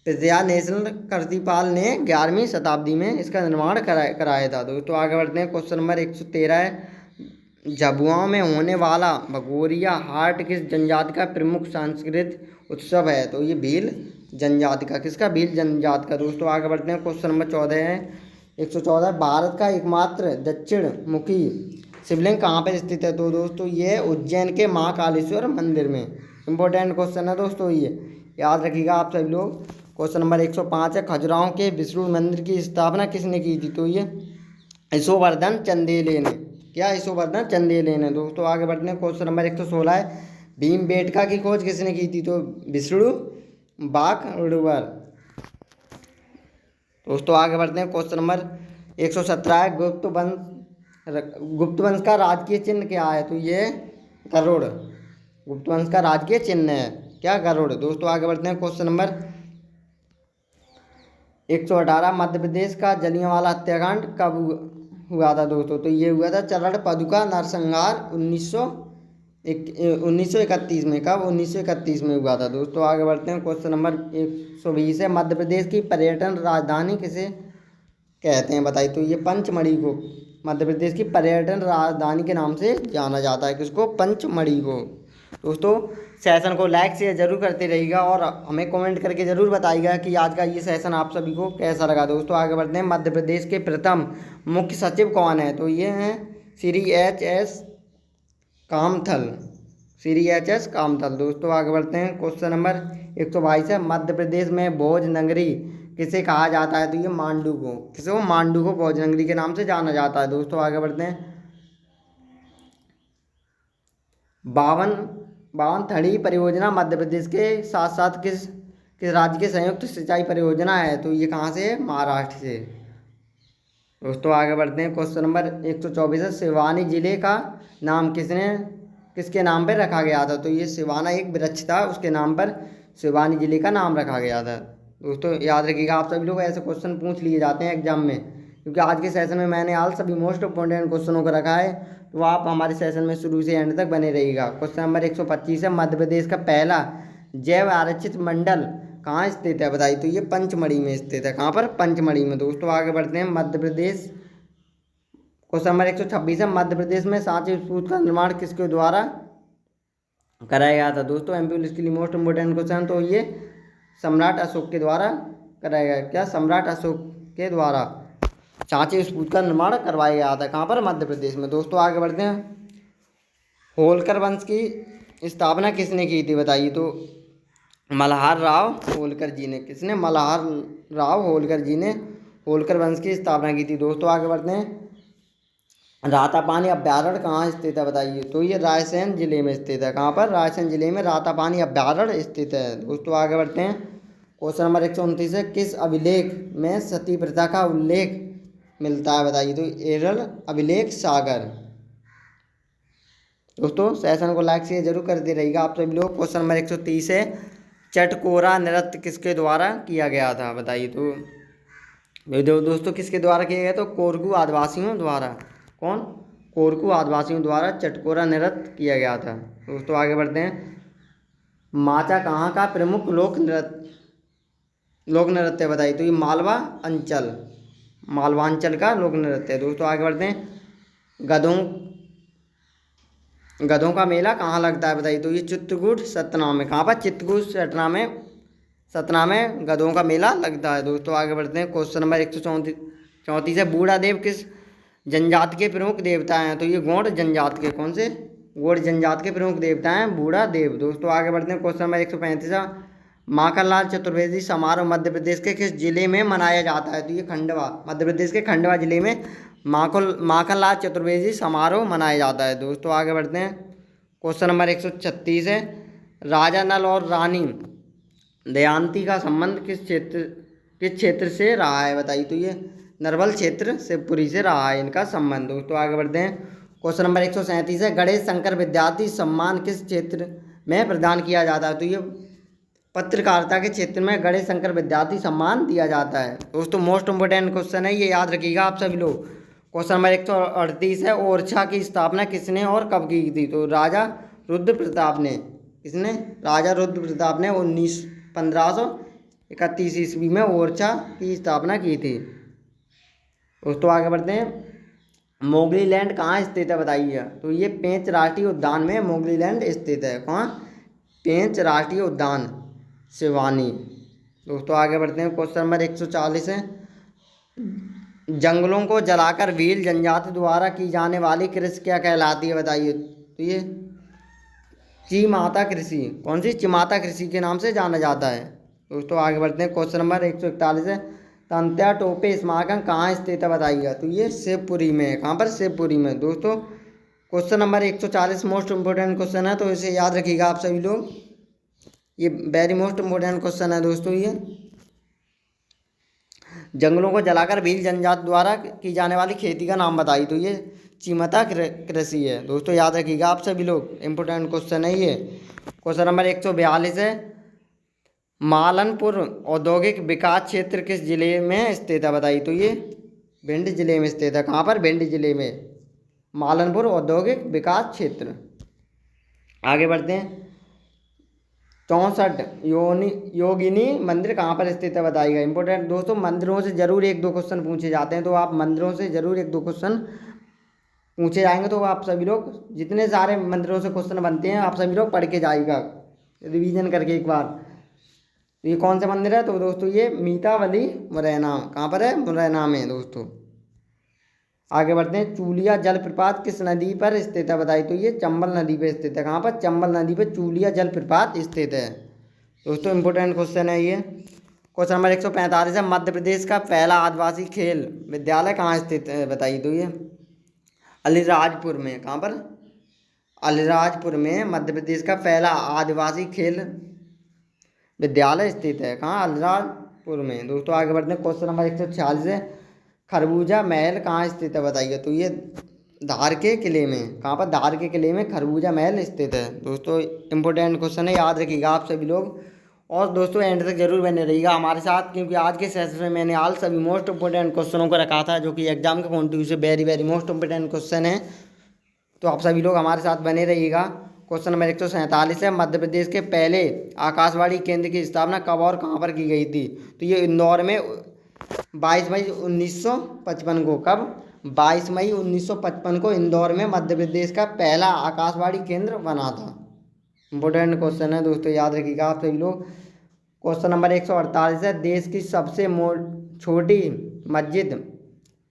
A: प्रत्यार नेशनल कीर्तिपाल ने 11वीं शताब्दी में इसका निर्माण कराया था। दोस्तों आगे बढ़ते हैं। क्वेश्चन नंबर 113 है, झाबुआ में होने वाला भगोरिया हाट किस जनजाति का प्रमुख सांस्कृतिक उत्सव है? तो ये भील जनजाति का। किसका? भील जनजाति का। दोस्तों आगे बढ़ते हैं। क्वेश्चन नंबर 14 है, 114, भारत का एकमात्र दक्षिण मुखी शिवलिंग कहाँ पर स्थित है? तो दोस्तों ये उज्जैन के महाकालेश्वर मंदिर में। इंपॉर्टेंट क्वेश्चन है दोस्तों, ये याद रखिएगा आप सभी लोग। क्वेश्चन नंबर 105 है, खजुराहो के विष्णु मंदिर की स्थापना किसने की थी? तो ये यशोवर्धन चंदेले ने। क्या? यशोवर्धन चंदेले ने। दोस्तों आगे बढ़ते हैं। क्वेश्चन नंबर 116 है, भीमबेटका की खोज किसने की थी? तो विष्णु बाकड़ुवर। दोस्तों आगे बढ़ते हैं। क्वेश्चन नंबर 117 है, गुप्त वंश का राजकीय चिन्ह क्या है? तो ये गरुड़। गुप्त वंश का राजकीय चिन्ह है क्या? गरुड़। दोस्तों आगे बढ़ते हैं। क्वेश्चन नंबर 118, मध्य प्रदेश का जलियांवाला हत्याकांड कब हुआ था? दोस्तों तो ये हुआ था चरण पादुका नरसंहार 19 1931 में। कब? 1931 में हुआ था दोस्तों। आगे बढ़ते हैं, क्वेश्चन नंबर 120 है, मध्य प्रदेश की पर्यटन राजधानी किसे कहते हैं बताइए। तो ये पंचमढ़ी को मध्य प्रदेश की पर्यटन राजधानी के नाम से जाना जाता है। किसको? पंचमढ़ी को। दोस्तों सेशन को लाइक शेयर जरूर करते रहिएगा और हमें कमेंट करके ज़रूर बताइएगा कि आज का ये सेशन आप सभी को कैसा लगा। दोस्तों आगे बढ़ते हैं, मध्य प्रदेश के प्रथम मुख्य सचिव कौन है? तो ये हैं श्री एच.एस. कामथल। श्री एच.एस. कामथल। दोस्तों आगे बढ़ते हैं, क्वेश्चन नंबर 122 है, मध्य प्रदेश में भोज नगरी किसे कहा जाता है? तो ये मांडू को। किसे को? मांडू को भोज नगरी के नाम से जाना जाता है। दोस्तों आगे बढ़ते हैं, 52 थड़ी परियोजना मध्य प्रदेश के साथ साथ किस किस राज्य की संयुक्त सिंचाई परियोजना है? तो ये कहाँ से है? महाराष्ट्र से। दोस्तों आगे बढ़ते हैं, क्वेश्चन नंबर 124 है, सिवानी जिले का नाम किसके नाम पर रखा गया था? तो ये सिवाना एक वृक्ष था, उसके नाम पर सिवानी जिले का नाम रखा गया था। दोस्तों याद रखिएगा, आप सभी लोग ऐसे क्वेश्चन पूछ लिए जाते हैं एग्जाम में, क्योंकि आज के सेशन में मैंने हाल सभी मोस्ट इंपॉर्टेंट क्वेश्चनों को रखा है, तो आप हमारे सेशन में शुरू से एंड तक बने रहिएगा। क्वेश्चन नंबर 125 है, मध्य प्रदेश का पहला जैव आरक्षित मंडल कहाँ स्थित है बताइए। तो ये पंचमढ़ी में स्थित है। कहाँ पर? पंचमढ़ी में। दोस्तों आगे बढ़ते हैं, मध्य प्रदेश, क्वेश्चन नंबर 126 है, मध्य प्रदेश में सांची स्तूप का निर्माण किसके द्वारा कराया गया था? दोस्तों एमपी पुलिस के लिए मोस्ट इंपोर्टेंट क्वेश्चन, तो ये सम्राट अशोक के द्वारा कराया गया। क्या? सम्राट अशोक के द्वारा सांची स्तूप का निर्माण करवाया गया था। कहाँ पर? मध्य प्रदेश में। दोस्तों आगे बढ़ते हैं, होलकर वंश की स्थापना किसने की थी बताइए। तो मल्हार राव होलकर जी ने। किसने? मल्हार राव होलकर जी ने होलकर वंश की स्थापना की थी। दोस्तों आगे बढ़ते हैं, रातापानी अभ्यारण्य कहाँ स्थित है बताइए। तो ये रायसेन जिले में स्थित है। कहाँ पर? रायसेन जिले में रातापानी अभ्यारण्य स्थित है। दोस्तों आगे बढ़ते हैं, क्वेश्चन नंबर 129 है, किस अभिलेख में सती प्रथा का उल्लेख मिलता है बताइए। तो एरल अभिलेख सागर। दोस्तों सेशन को लाइक से जरूर करते रहिएगा आप सभी लोग। क्वेश्चन नंबर 130 है, चटकोरा नृत्य किसके द्वारा किया गया था बताइए। तो दोस्तों किसके द्वारा किया गया? तो कोरकू आदिवासियों द्वारा। कौन? कोरकू आदिवासियों द्वारा चटकोरा नृत्य किया गया था। दोस्तों आगे बढ़ते हैं, माचा कहाँ का प्रमुख लोक नृत्य बताइए। तो ये मालवांचल का लोक नृत्य है। दोस्तों आगे बढ़ते हैं, गधों का मेला कहाँ लगता है बताइए। तो ये चित्रकूट सतना में। कहाँ पर? चित्रकूट सतना में गधों का मेला लगता है। दोस्तों आगे बढ़ते हैं, क्वेश्चन नंबर 134 है, बूढ़ा देव किस जनजाति के प्रमुख देवता हैं। तो ये गौड़ जनजाति के। कौन से? गौड़ जनजाति के प्रमुख देवता हैं बूढ़ा देव। दोस्तों आगे बढ़ते हैं, क्वेश्चन नंबर 135 है, माखनलाल चतुर्वेदी समारोह मध्य प्रदेश के किस जिले में मनाया जाता है। तो ये खंडवा, मध्य प्रदेश के खंडवा जिले में माखनलाल चतुर्वेदी समारोह मनाया जाता है। दोस्तों आगे बढ़ते हैं, क्वेश्चन नंबर 136 है, राजा नल और रानी दमयंती का संबंध किस क्षेत्र से रहा है बताइए। तो ये नरवल क्षेत्र शिवपुरी से रहा है इनका संबंध। दोस्तों आगे बढ़ते हैं, क्वेश्चन नंबर 137 है, गणेश शंकर विद्यार्थी सम्मान किस क्षेत्र में प्रदान किया जाता है। तो ये पत्रकारिता के क्षेत्र में गणेश शंकर विद्यार्थी सम्मान दिया जाता है। दोस्तों मोस्ट इंपोर्टेंट क्वेश्चन है, ये याद रखिएगा आप सभी लोग। क्वेश्चन नंबर 138 है, ओरछा की स्थापना किसने और कब की थी। तो राजा रुद्र प्रताप ने। किसने? राजा रुद्र प्रताप ने 1531 ईस्वी में ओरछा की स्थापना की थी। दोस्तों आगे बढ़ते हैं, मोगली लैंड कहाँ स्थित है बताइए। तो ये पेंच राष्ट्रीय उद्यान में मोगली लैंड स्थित है। कहाँ? पेंच राष्ट्रीय उद्यान, सिवानी। दोस्तों आगे बढ़ते हैं, क्वेश्चन नंबर 140 है, जंगलों को जलाकर भील जनजाति द्वारा की जाने वाली कृषि क्या कहलाती है बताइए। तो ये चिमाता कृषि। कौन सी? चिमाता कृषि के नाम से जाना जाता है। दोस्तों आगे बढ़ते हैं, क्वेश्चन नंबर 141 है, तंत्या टोपे स्मारक कहाँ स्थित है बताइएगा। तो ये शिवपुरी में है। कहाँ पर? शिवपुरी में। दोस्तों question number 140 most important question है, तो इसे याद रखिएगा आप सभी लोग, ये वेरी मोस्ट इंपोर्टेंट क्वेश्चन है दोस्तों। ये जंगलों को जलाकर भील जनजाति द्वारा की जाने वाली खेती का नाम बताइए। तो ये चिमाता कृषि है। दोस्तों याद रखिएगा आप सभी लोग, इंपोर्टेंट क्वेश्चन है ये। क्वेश्चन नंबर 142 है, मालनपुर औद्योगिक विकास क्षेत्र किस जिले में स्थित है बताइए। तो ये भिंड जिले में स्थित है। कहाँ पर? भिंड जिले में, मालनपुर औद्योगिक विकास क्षेत्र। आगे बढ़ते हैं। 64 योगिनी मंदिर कहाँ पर स्थित है बताइएगा। इंपॉर्टेंट दोस्तों, मंदिरों से जरूर एक दो क्वेश्चन पूछे जाते हैं, तो आप मंदिरों से जरूर एक दो क्वेश्चन पूछे जाएंगे, तो आप सभी लोग जितने सारे मंदिरों से क्वेश्चन बनते हैं आप सभी लोग पढ़ के जाइएगा रिवीजन करके एक बार। तो ये कौन सा मंदिर है, तो दोस्तों ये मीतावली मुरैना, कहाँ पर है, मुरैना में दोस्तों। आगे बढ़ते हैं। चूलिया जलप्रपात किस नदी पर स्थित है बताइए, तो ये चंबल नदी पर स्थित है। कहाँ पर, चंबल नदी पर चूलिया जलप्रपात स्थित है दोस्तों। इंपॉर्टेंट क्वेश्चन है ये। क्वेश्चन नंबर 145 है। मध्य प्रदेश का पहला आदिवासी खेल विद्यालय कहाँ स्थित है बताइए, तो ये अलीराजपुर में। कहाँ पर, अलीराजपुर में मध्य प्रदेश का पहला आदिवासी खेल विद्यालय स्थित है। कहाँ, अलीराजपुर में दोस्तों। आगे बढ़ते हैं। क्वेश्चन नंबर 146 है। खरबूजा महल कहाँ स्थित है बताइए, तो ये धार के किले में। कहाँ पर, धार के किले में खरबूजा महल स्थित है दोस्तों। इंपॉर्टेंट क्वेश्चन है, याद रखिएगा आप सभी लोग। और दोस्तों एंड तक जरूर बने रहिएगा हमारे साथ, क्योंकि आज के सेशन में मैंने ऑल सभी मोस्ट इंपॉर्टेंट क्वेश्चनों को रखा था, जो कि एग्जाम के पॉइंट ऑफ व्यू से very very most important question है। तो आप सभी लोग हमारे साथ बने रहिएगा। क्वेश्चन नंबर 147 है। मध्य प्रदेश के पहले आकाशवाणी केंद्र की स्थापना कब और कहाँ पर की गई थी, तो ये इंदौर में 22 मई 1955 को। कब, 22 मई 1955 को इंदौर में मध्य प्रदेश का पहला आकाशवाणी केंद्र बना था। इंपॉर्टेंट क्वेश्चन है दोस्तों, याद रखिएगा आप सभी लोग। क्वेश्चन नंबर 148 है। देश की सबसे छोटी मस्जिद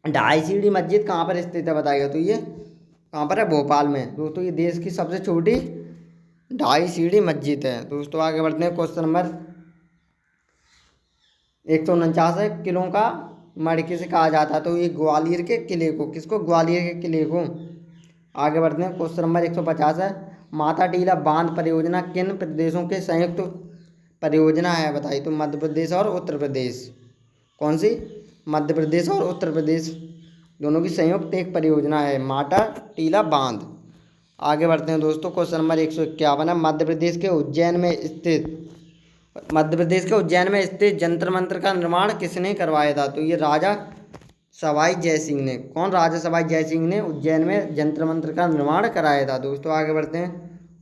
A: ढाई सीढ़ी मस्जिद कहाँ पर स्थित है बताइएगा, तो ये कहाँ पर है, भोपाल में दोस्तों। ये देश की सबसे छोटी ढाई सीढ़ी मस्जिद है दोस्तों। आगे बढ़ते हैं। क्वेश्चन नंबर 149 है। किलों का मढ़ किसे कहा जाता है, तो ये ग्वालियर के किले को। किसको, ग्वालियर के किले को। आगे बढ़ते हैं। क्वेश्चन नंबर 150 है। माता टीला बांध परियोजना किन प्रदेशों के संयुक्त परियोजना है बताइए, तो मध्य प्रदेश और उत्तर प्रदेश। कौन सी, मध्य प्रदेश और उत्तर प्रदेश दोनों की संयुक्त एक परियोजना है, माता टीला बांध। आगे बढ़ते हैं दोस्तों। क्वेश्चन नंबर 151 है। मध्य प्रदेश के उज्जैन में स्थित जंतर मंतर का निर्माण किसने करवाया था, तो ये राजा सवाई जयसिंह ने। कौन, राजा सवाई जयसिंह ने उज्जैन में जंतर मंतर का निर्माण कराया था दोस्तों। आगे बढ़ते हैं।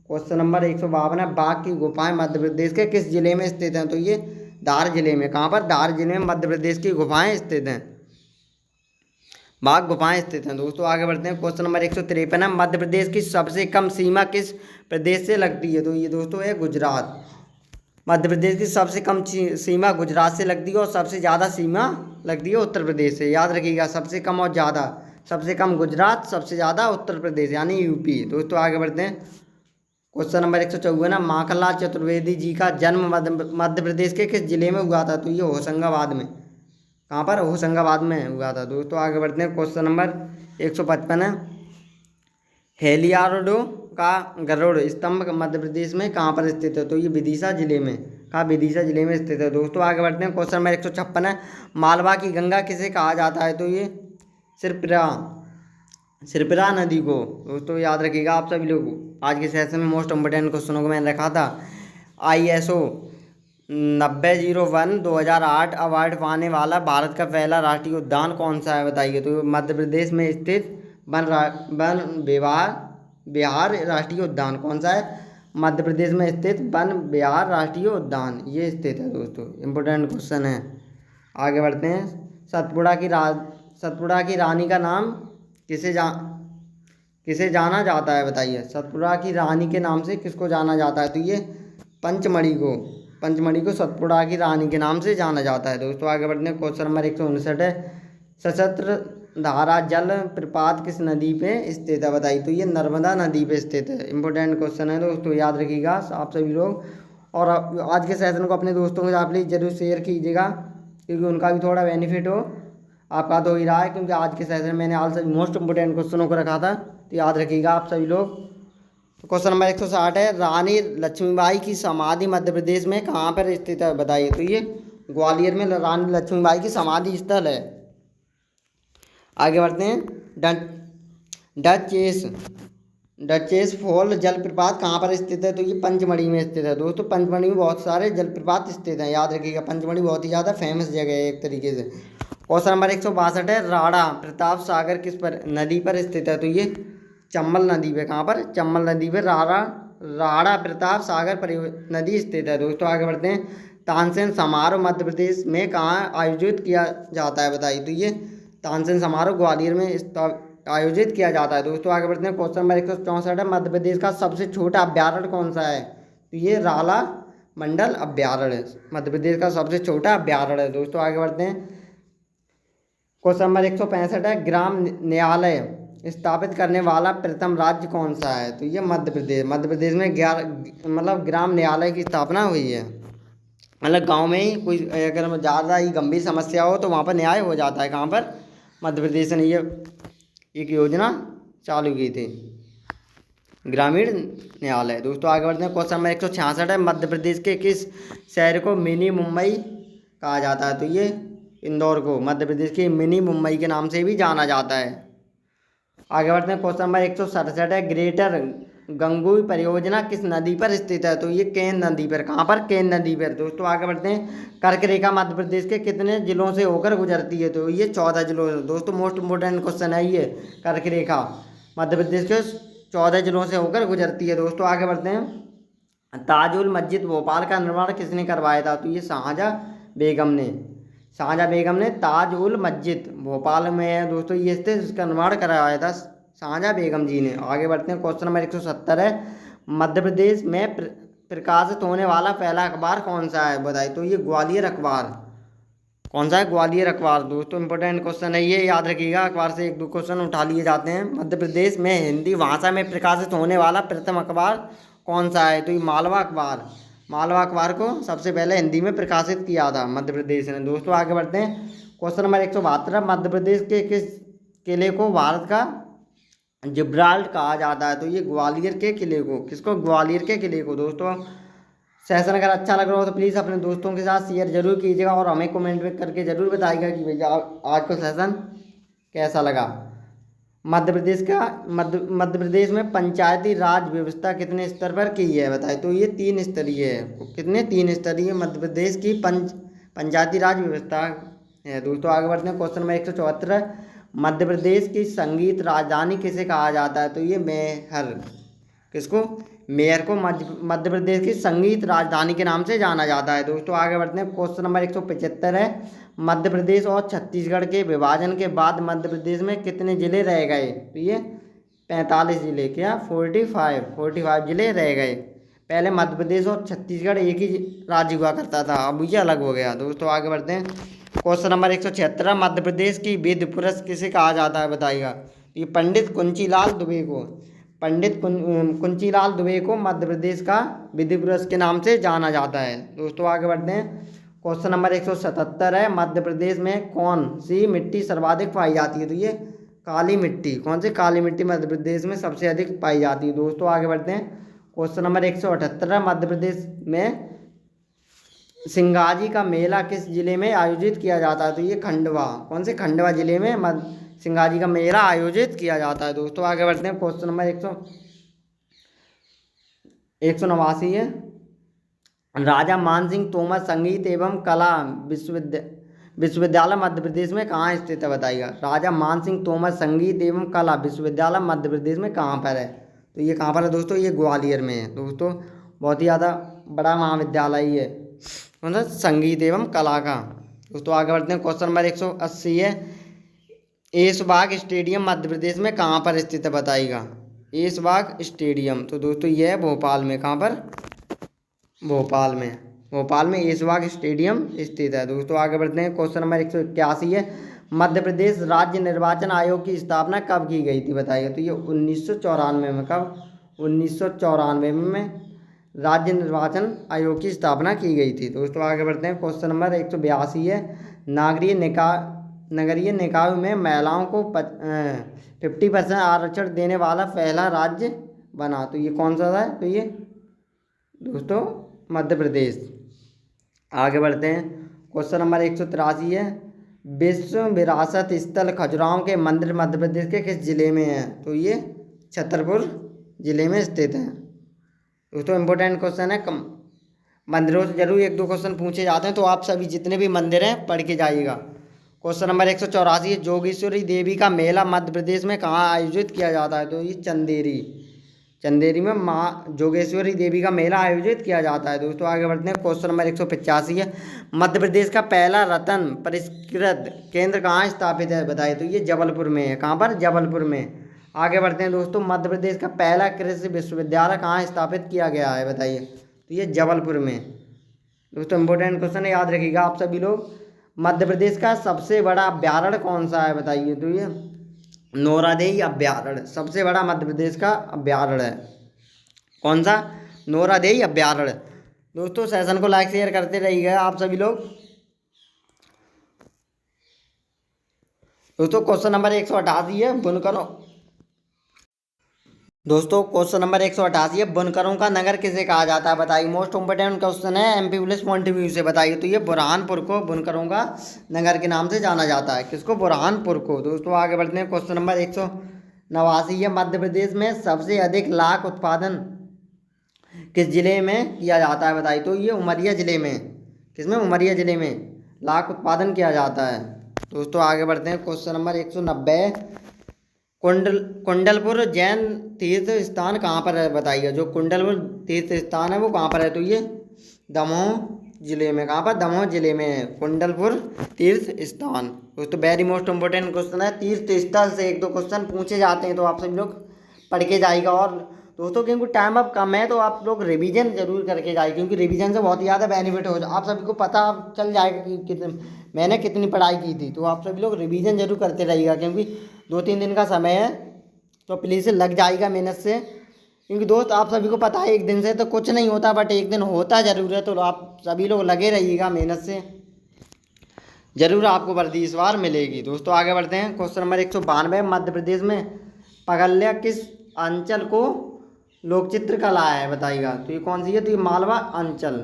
A: क्वेश्चन नंबर 152 है। बाघ की गुफाएं मध्य प्रदेश के किस जिले में स्थित हैं, तो ये धार जिले में। कहाँ पर, धार जिले में मध्य प्रदेश की गुफाएं स्थित हैं, बाघ गुफाएं स्थित हैं दोस्तों। आगे बढ़ते हैं। क्वेश्चन नंबर 153 है। मध्य प्रदेश की सबसे कम सीमा किस प्रदेश से लगती है, तो ये दोस्तों है गुजरात। मध्य प्रदेश की सबसे कम सीमा गुजरात से लगती है, और सबसे ज़्यादा सीमा लगती है उत्तर प्रदेश से। याद रखिएगा, सबसे कम और ज़्यादा, सबसे कम गुजरात, सबसे ज़्यादा उत्तर प्रदेश यानी यूपी दोस्तों। आगे बढ़ते हैं। क्वेश्चन नंबर 154 है। माखनलाल चतुर्वेदी जी का जन्म मध्य प्रदेश के किस जिले में हुआ था, तो ये होशंगाबाद में। कहाँ पर, होशंगाबाद में हुआ था दोस्तों। आगे बढ़ते हैं। क्वेश्चन नंबर 155 है। हेलियार्डो का गरुड़ स्तंभ मध्य प्रदेश में कहाँ पर स्थित है, तो ये विदिशा जिले में। कहाँ, विदिशा जिले में स्थित है दोस्तों। आगे बढ़ते हैं। क्वेश्चन नंबर 156 है। मालवा की गंगा किसे कहा जाता है, तो ये सिरपिरा नदी को दोस्तों। याद रखिएगा आप सभी लोग। आज के सेशन में मोस्ट इम्पोर्टेंट क्वेश्चनों को मैंने रखा था। ISO 9001/2008 अवार्ड पाने वाला भारत का पहला राष्ट्रीय उद्यान कौन सा है बताइए, तो मध्य प्रदेश में स्थित वन विहार राष्ट्रीय उद्यान। कौन सा है, मध्य प्रदेश में स्थित वन विहार राष्ट्रीय उद्यान ये स्थित है दोस्तों। इंपॉर्टेंट क्वेश्चन है। आगे बढ़ते हैं। सतपुड़ा की रानी का नाम किसे जाना जाता है बताइए, सतपुड़ा की रानी के नाम से किसको जाना जाता है, तो ये पंचमढ़ी को सतपुड़ा की रानी के नाम से जाना जाता है दोस्तों। आगे बढ़ते हैं। क्वेश्चन नंबर 159 है। सशस्त्र धारा जल प्रपात किस नदी पे स्थित है बताइए, तो ये नर्मदा नदी पे स्थित है। इंपॉर्टेंट क्वेश्चन है दोस्तों, याद रखिएगा आप सभी लोग। और आज के सेशन को अपने दोस्तों के साथ प्लीज़ जरूर शेयर कीजिएगा, क्योंकि उनका भी थोड़ा बेनिफिट हो। आपका तो ही रहा है, क्योंकि आज के सेशन में मैंने ऑल सभी मोस्ट इंपोर्टेंट क्वेश्चनों को रखा था, तो याद रखिएगा आप सभी लोग। तो क्वेश्चन नंबर 160 है। रानी लक्ष्मीबाई की समाधि मध्य प्रदेश में कहाँ पर स्थित है बताइए, तो ये ग्वालियर में रानी लक्ष्मीबाई की समाधि स्थल है। आगे बढ़ते हैं। डचेस फॉल जलप्रपात कहाँ पर स्थित है, तो ये पंचमढ़ी में स्थित है दोस्तों। पंचमढ़ी में बहुत सारे जलप्रपात स्थित हैं, याद रखिएगा। पंचमढ़ी बहुत ही ज़्यादा फेमस जगह है एक तरीके से। क्वेश्चन नंबर 162 है। राणा प्रताप सागर किस नदी पर स्थित है, तो ये चंबल नदी पे। कहाँ पर, चंबल नदी पे राणा राणा प्रताप सागर नदी स्थित है। दोस्तों आगे बढ़ते हैं। तानसेन समारोह मध्य प्रदेश में कहाँ आयोजित किया जाता है बताइए। तो ये तानसेन समारोह ग्वालियर में आयोजित किया जाता है। दोस्तों आगे बढ़ते हैं। क्वेश्चन नंबर 164 है, मध्य प्रदेश का सबसे छोटा अभ्यारण्य कौन सा है। तो ये राला मंडल अभ्यारण्य मध्य प्रदेश का सबसे छोटा अभ्यारण्य है। दोस्तों आगे बढ़ते हैं। क्वेश्चन नंबर 165 है, ग्राम न्यायालय स्थापित करने वाला प्रथम राज्य कौन सा है। तो ये मध्य प्रदेश। मध्य प्रदेश में 11 ग्राम न्यायालय की स्थापना हुई है। गांव में ही कोई अगर ज़्यादा ही गंभीर समस्या हो तो वहाँ पर न्याय हो जाता है। कहाँ पर, मध्य प्रदेश ने ये एक योजना चालू की थी, ग्रामीण न्यायालय। दोस्तों आगे बढ़ते हैं। क्वेश्चन नंबर 166 है, मध्य प्रदेश के किस शहर को मिनी मुंबई कहा जाता है। तो ये इंदौर को मध्य प्रदेश के मिनी मुंबई के नाम से भी जाना जाता है। आगे बढ़ते हैं। क्वेश्चन नंबर 167 है, ग्रेटर गंगोई परियोजना किस नदी पर स्थित है। तो ये केन नदी पर। कहाँ पर, केन नदी पर। दोस्तों आगे बढ़ते हैं। कर्क रेखा मध्य प्रदेश के कितने जिलों से होकर गुजरती है। तो ये 14 जिलों से। दोस्तों मोस्ट इम्पोर्टेंट क्वेश्चन है ये। कर्क रेखा मध्य प्रदेश के 14 जिलों से होकर गुजरती है। दोस्तों आगे बढ़ते हैं। ताजुल मस्जिद भोपाल का निर्माण किसने करवाया था। तो ये शाहजहाँ बेगम ने। शाहजहाँ बेगम ने ताज उल मस्जिद भोपाल में है दोस्तों ये स्थित, इसका निर्माण करवाया था शाहजहाँ बेगम जी ने। आगे बढ़ते हैं। क्वेश्चन नंबर 170 है, मध्य प्रदेश में प्रकाशित होने वाला पहला अखबार कौन सा है बताइए। तो ये ग्वालियर अखबार। कौन सा है, ग्वालियर अखबार। दोस्तों इंपॉर्टेंट क्वेश्चन है ये, याद रखिएगा। अखबार से 1-2 क्वेश्चन उठा लिए जाते हैं। मध्य प्रदेश में हिंदी भाषा में प्रकाशित होने वाला प्रथम अखबार कौन सा है। तो ये मालवा अखबार। मालवा अखबार को सबसे पहले हिंदी में प्रकाशित किया था मध्य प्रदेश ने। दोस्तों आगे बढ़ते हैं। क्वेश्चन नंबर 172, मध्य प्रदेश के किस किले को भारत का जिब्राल्टर कहा जाता है। तो ये ग्वालियर के किले को। किसको, ग्वालियर के किले को। दोस्तों सेशन अगर अच्छा लग रहा हो तो प्लीज़ अपने दोस्तों के साथ शेयर जरूर कीजिएगा और हमें कमेंट में करके ज़रूर बताइएगा कि भैया आज का सेशन कैसा लगा। मध्य प्रदेश में पंचायती राज व्यवस्था कितने स्तर पर की है बताए। तो ये 3 स्तरीय है। कितने, 3 स्तरीय मध्य प्रदेश की पंचायती राज व्यवस्था है। दोस्तों आगे बढ़ते हैं। क्वेश्चन नंबर 174, मध्य प्रदेश की संगीत राजधानी किसे कहा जाता है। तो ये मेहर। किसको, मेयर को मध्य प्रदेश की संगीत राजधानी के नाम से जाना जाता है। दोस्तों आगे बढ़ते हैं। क्वेश्चन नंबर 175 है, मध्य प्रदेश और छत्तीसगढ़ के विभाजन के बाद मध्य प्रदेश में कितने जिले रह गए। तो ये 45 जिले, क्या 45 जिले रह गए। पहले मध्य प्रदेश और छत्तीसगढ़ एक ही राज्य हुआ करता था, अब ये अलग हो गया। दोस्तों आगे बढ़ते हैं। क्वेश्चन नंबर 176, मध्य प्रदेश की विधि पुरुष किसे कहा जाता है बताइएगा। ये पंडित कुंचीलाल दुबे को। पंडित कुंचीलाल दुबे को मध्य प्रदेश का विधि पुरुष के नाम से जाना जाता है। दोस्तों आगे बढ़ते हैं। क्वेश्चन नंबर 177 है, मध्य प्रदेश में कौन सी मिट्टी सर्वाधिक पाई जाती है। तो ये काली मिट्टी। कौन सी, काली मिट्टी मध्य प्रदेश में सबसे अधिक पाई जाती है। दोस्तों आगे बढ़ते हैं। क्वेश्चन नंबर 178 है, मध्य प्रदेश में सिंगाजी का मेला किस जिले में आयोजित किया जाता है। तो ये खंडवा। कौन से, खंडवा जिले में सिंगाजी का मेला आयोजित किया जाता है। दोस्तों आगे बढ़ते हैं। क्वेश्चन नंबर 189 है, राजा मानसिंह तोमर संगीत एवं कला विश्वविद्यालय मध्य प्रदेश में कहाँ स्थित है बताइएगा। राजा मानसिंह तोमर संगीत एवं कला विश्वविद्यालय मध्य प्रदेश में कहाँ पर है। तो ये कहाँ पर है दोस्तों, ये ग्वालियर में है। दोस्तों बहुत ही ज़्यादा बड़ा महाविद्यालय है, कौन सा, संगीत एवं कला का। दोस्तों आगे बढ़ते हैं। क्वेश्चन नंबर 180 है, ऐशबाग स्टेडियम मध्य प्रदेश में कहाँ पर स्थित है बताइएगा। ऐशबाग स्टेडियम, तो दोस्तों ये है भोपाल में। कहाँ पर, भोपाल में ऐशबाग स्टेडियम स्थित है। दोस्तों आगे बढ़ते हैं। क्वेश्चन नंबर 181 है, मध्य प्रदेश राज्य निर्वाचन आयोग की स्थापना कब की गई थी बताइए। तो ये 1994 में। कब, 1994 में राज्य निर्वाचन आयोग की स्थापना की गई थी। दोस्तों आगे बढ़ते हैं। क्वेश्चन नंबर 182 है, नगरीय निकाय में महिलाओं को 50% आरक्षण देने वाला पहला राज्य बना। तो ये कौन सा था। तो ये दोस्तों मध्य प्रदेश। आगे बढ़ते हैं। क्वेश्चन नंबर 183 है, विश्व विरासत स्थल खजुराहो के मंदिर मध्य प्रदेश के किस जिले में है। तो ये छतरपुर जिले में स्थित है। दोस्तों इंपॉर्टेंट क्वेश्चन है, मंदिरों से जरूर 1-2 क्वेश्चन पूछे जाते हैं, तो आप सभी जितने भी मंदिर हैं पढ़ के जाइएगा। क्वेश्चन नंबर 184 है, जोगेश्वरी देवी का मेला मध्य प्रदेश में कहाँ आयोजित किया जाता है। तो ये चंदेरी में माँ जोगेश्वरी देवी का मेला आयोजित किया जाता है। दोस्तों आगे बढ़ते हैं, क्वेश्चन नंबर 185 है, मध्य प्रदेश का पहला रत्न परिष्कृत केंद्र कहाँ स्थापित है बताइए। तो ये जबलपुर में है। कहाँ पर? जबलपुर में। आगे बढ़ते हैं दोस्तों, मध्य प्रदेश का पहला कृषि विश्वविद्यालय कहाँ स्थापित किया गया है बताइए। तो ये जबलपुर में। दोस्तों इंपॉर्टेंट क्वेश्चन है, याद रखिएगा आप सभी लोग। मध्य प्रदेश का सबसे बड़ा अभ्यारण्य कौन सा है बताइए। तो ये नौरादेई अभ्यारण्य सबसे बड़ा मध्य प्रदेश का अभ्यारण्य है। कौन सा? नौरादेई अभ्यारण्य। दोस्तों सेशन को लाइक शेयर करते रहिएगा आप सभी लोग। दोस्तों क्वेश्चन नंबर 188 है, बुनकरों। दोस्तों क्वेश्चन नंबर 188 है, बुनकरों का नगर किसे कहा जाता है बताइए। मोस्ट इम्पोर्टेंट क्वेश्चन है, MP police point of view से बताइए। तो ये बुरहानपुर को बुनकरों का नगर के नाम से जाना जाता है। किसको? बुरहानपुर को। दोस्तों आगे बढ़ते हैं, क्वेश्चन नंबर 189 है, मध्य प्रदेश में सबसे अधिक लाख उत्पादन किस जिले में किया जाता है बताइए। तो ये उमरिया जिले में। किसमें? उमरिया जिले में लाख उत्पादन किया जाता है। दोस्तों आगे बढ़ते हैं, क्वेश्चन नंबर 190, कुंडलपुर जैन तीर्थ स्थान कहाँ पर है बताइए। जो कुंडलपुर तीर्थ स्थान है वो कहाँ पर है। तो ये दमोह जिले में। कहाँ पर? दमोह जिले में है कुंडलपुर तीर्थ स्थान। दोस्तों वेरी मोस्ट इम्पोर्टेंट क्वेश्चन है, तीर्थ स्थल से 1-2 क्वेश्चन पूछे जाते हैं, तो आप सभी लोग पढ़ के जाएगा। और दोस्तों क्योंकि टाइम अब कम है तो आप लोग रिवीजन जरूर करके जाए, क्योंकि रिवीजन से बहुत ही ज़्यादा बेनिफिट हो जाए। आप सभी को पता चल जाएगा कि मैंने कितनी पढ़ाई की थी। तो आप सभी लोग रिवीजन जरूर करते रहिएगा, क्योंकि 2-3 दिन का समय है, तो प्लीज़ लग जाएगा मेहनत से। क्योंकि दोस्त आप सभी को पता है एक दिन से तो कुछ नहीं होता, बट एक दिन होता जरूर है। तो आप सभी लोग लगे रहिएगा मेहनत से, जरूर आपको वर्दी इस बार मिलेगी। दोस्तों आगे बढ़ते हैं, क्वेश्चन नंबर 192, मध्य प्रदेश में पगल्या किस अंचल को लोकचित्र कला है बताइएगा। तो ये कौन सी है। तो ये मालवा अंचल।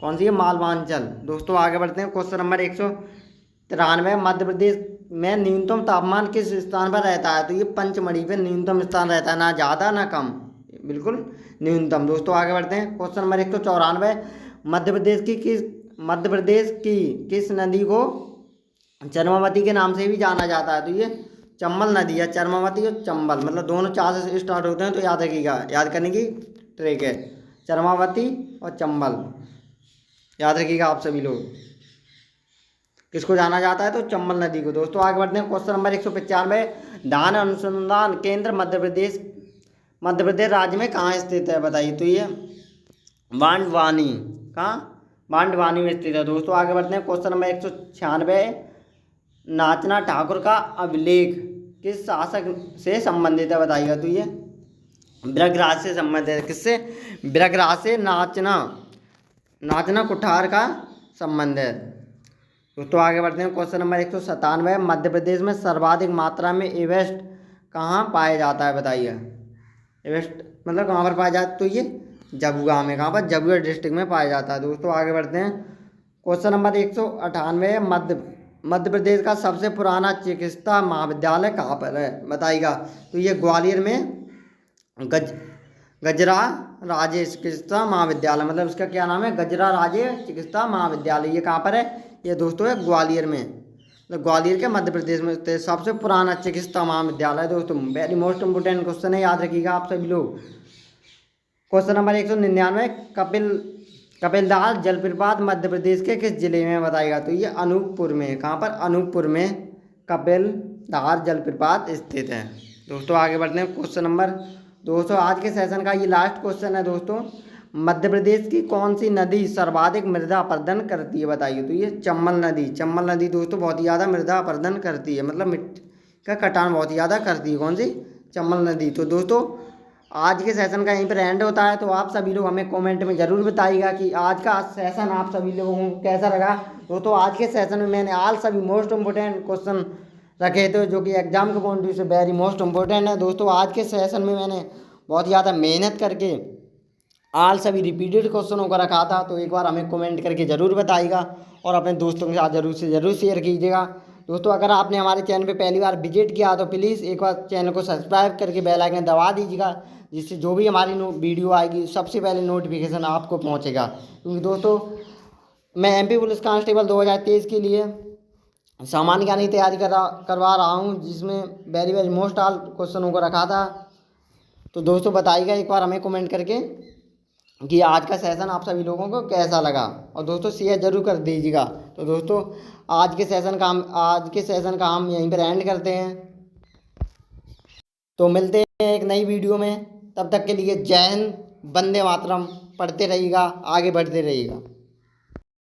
A: कौन सी है? मालवा अंचल। दोस्तों आगे बढ़ते हैं, क्वेश्चन नंबर 193, मध्य प्रदेश में न्यूनतम तापमान किस स्थान पर रहता है। तो ये पंचमढ़ी पे न्यूनतम स्थान रहता है, ना ज़्यादा ना कम, बिल्कुल न्यूनतम। दोस्तों आगे बढ़ते हैं, क्वेश्चन नंबर 194, मध्य प्रदेश की किस नदी को चरमावती के नाम से भी जाना जाता है। तो ये चंबल नदी है। चरमावती और चंबल मतलब दोनों 4 से स्टार्ट होते हैं, तो याद रखिएगा, याद करने की ट्रिक है, चरमावती और चंबल। याद रखिएगा आप सभी लोग, किसको जाना जाता है। तो चंबल नदी को। दोस्तों आगे बढ़ते हैं, क्वेश्चन नंबर 195, धान अनुसंधान केंद्र मध्य प्रदेश राज्य में कहाँ स्थित है बताइए। तो ये बांडवानी। कहाँ? बांडवानी में स्थित है। दोस्तों आगे बढ़ते हैं, क्वेश्चन नंबर 196, नाचना ठाकुर का अभिलेख किस शासक से संबंधित है बताइएगा। तो ये ब्रजराज से संबंधित है। किससे? ब्रजराज से नाचना कुठार का संबंध है। दोस्तों आगे बढ़ते हैं, क्वेश्चन नंबर 197, मध्य प्रदेश में सर्वाधिक मात्रा में एवेस्ट कहाँ पाया जाता है बताइए। एवेस्ट मतलब कहाँ पर पाया जाता है। तो ये जबुआ में। कहाँ पर? जबुआ डिस्ट्रिक्ट में पाया जाता है। दोस्तों आगे बढ़ते हैं, क्वेश्चन नंबर 198, मध्य प्रदेश का सबसे पुराना चिकित्सा महाविद्यालय कहाँ पर है बताइएगा। तो ये ग्वालियर में गजरा राजे चिकित्सा महाविद्यालय, मतलब इसका क्या नाम है? गजरा राजे चिकित्सा महाविद्यालय। ये कहाँ पर है? ये दोस्तों है ग्वालियर में, मतलब ग्वालियर के मध्य प्रदेश में स्थित सबसे पुराना चिकित्सा महाविद्यालय। दोस्तों वेरी मोस्ट इम्पोर्टेंट क्वेश्चन है, याद रखिएगा आप सभी लोग। क्वेश्चन नंबर 199, कपिलदास जलप्रपात मध्य प्रदेश के किस जिले में बताएगा। तो ये अनूपपुर में। कहाँ पर? अनूपपुर में कपिलदास जलप्रपात स्थित है। दोस्तों आगे बढ़ते हैं, क्वेश्चन नंबर 200, आज के सेशन का ये लास्ट क्वेश्चन है दोस्तों। मध्य प्रदेश की कौन सी नदी सर्वाधिक मृदा अपरदन करती है बताइए। तो ये चंबल नदी। चंबल नदी दोस्तों बहुत ही ज़्यादा मृदा अपरदन करती है, मतलब मिट्टी का कटान बहुत ही ज़्यादा करती है। कौन सी? चंबल नदी। तो दोस्तों आज के सेशन का यहीं पर एंड होता है। तो आप सभी लोग हमें कमेंट में ज़रूर बताइएगा कि आज का सेशन आप सभी लोगों को कैसा लगा। दोस्तों आज के सेशन में मैंने आज सभी मोस्ट इम्पोर्टेंट क्वेश्चन रखे थे, जो कि एग्जाम के पॉइंट ऑफ व्यू से वेरी मोस्ट इम्पोर्टेंट है। दोस्तों आज के सेशन में मैंने बहुत ज़्यादा मेहनत करके आल सभी रिपीटेड क्वेश्चनों को रखा था। तो एक बार हमें कमेंट करके ज़रूर बताइएगा और अपने दोस्तों के साथ ज़रूर से ज़रूर शेयर कीजिएगा। दोस्तों अगर आपने हमारे चैनल पे पहली बार विजिट किया तो प्लीज़ एक बार चैनल को सब्सक्राइब करके बेल आइकन दबा दीजिएगा, जिससे जो भी हमारी वीडियो आएगी सबसे पहले नोटिफिकेशन आपको पहुँचेगा। क्योंकि दोस्तों मैं एमपी पुलिस कांस्टेबल 2023 के लिए सामान्य ज्ञान की तैयारी करवा रहा हूँ, जिसमें वेरी मोस्ट आल क्वेश्चनों को रखा था। तो दोस्तों बताइएगा एक बार हमें कमेंट करके कि आज का सेशन आप सभी लोगों को कैसा लगा, और दोस्तों शेयर जरूर कर दीजिएगा। तो दोस्तों आज के सेशन का हम यहीं पर एंड करते हैं। तो मिलते हैं एक नई वीडियो में, तब तक के लिए जय हिंद, वंदे मातरम। पढ़ते रहिएगा, आगे बढ़ते रहिएगा।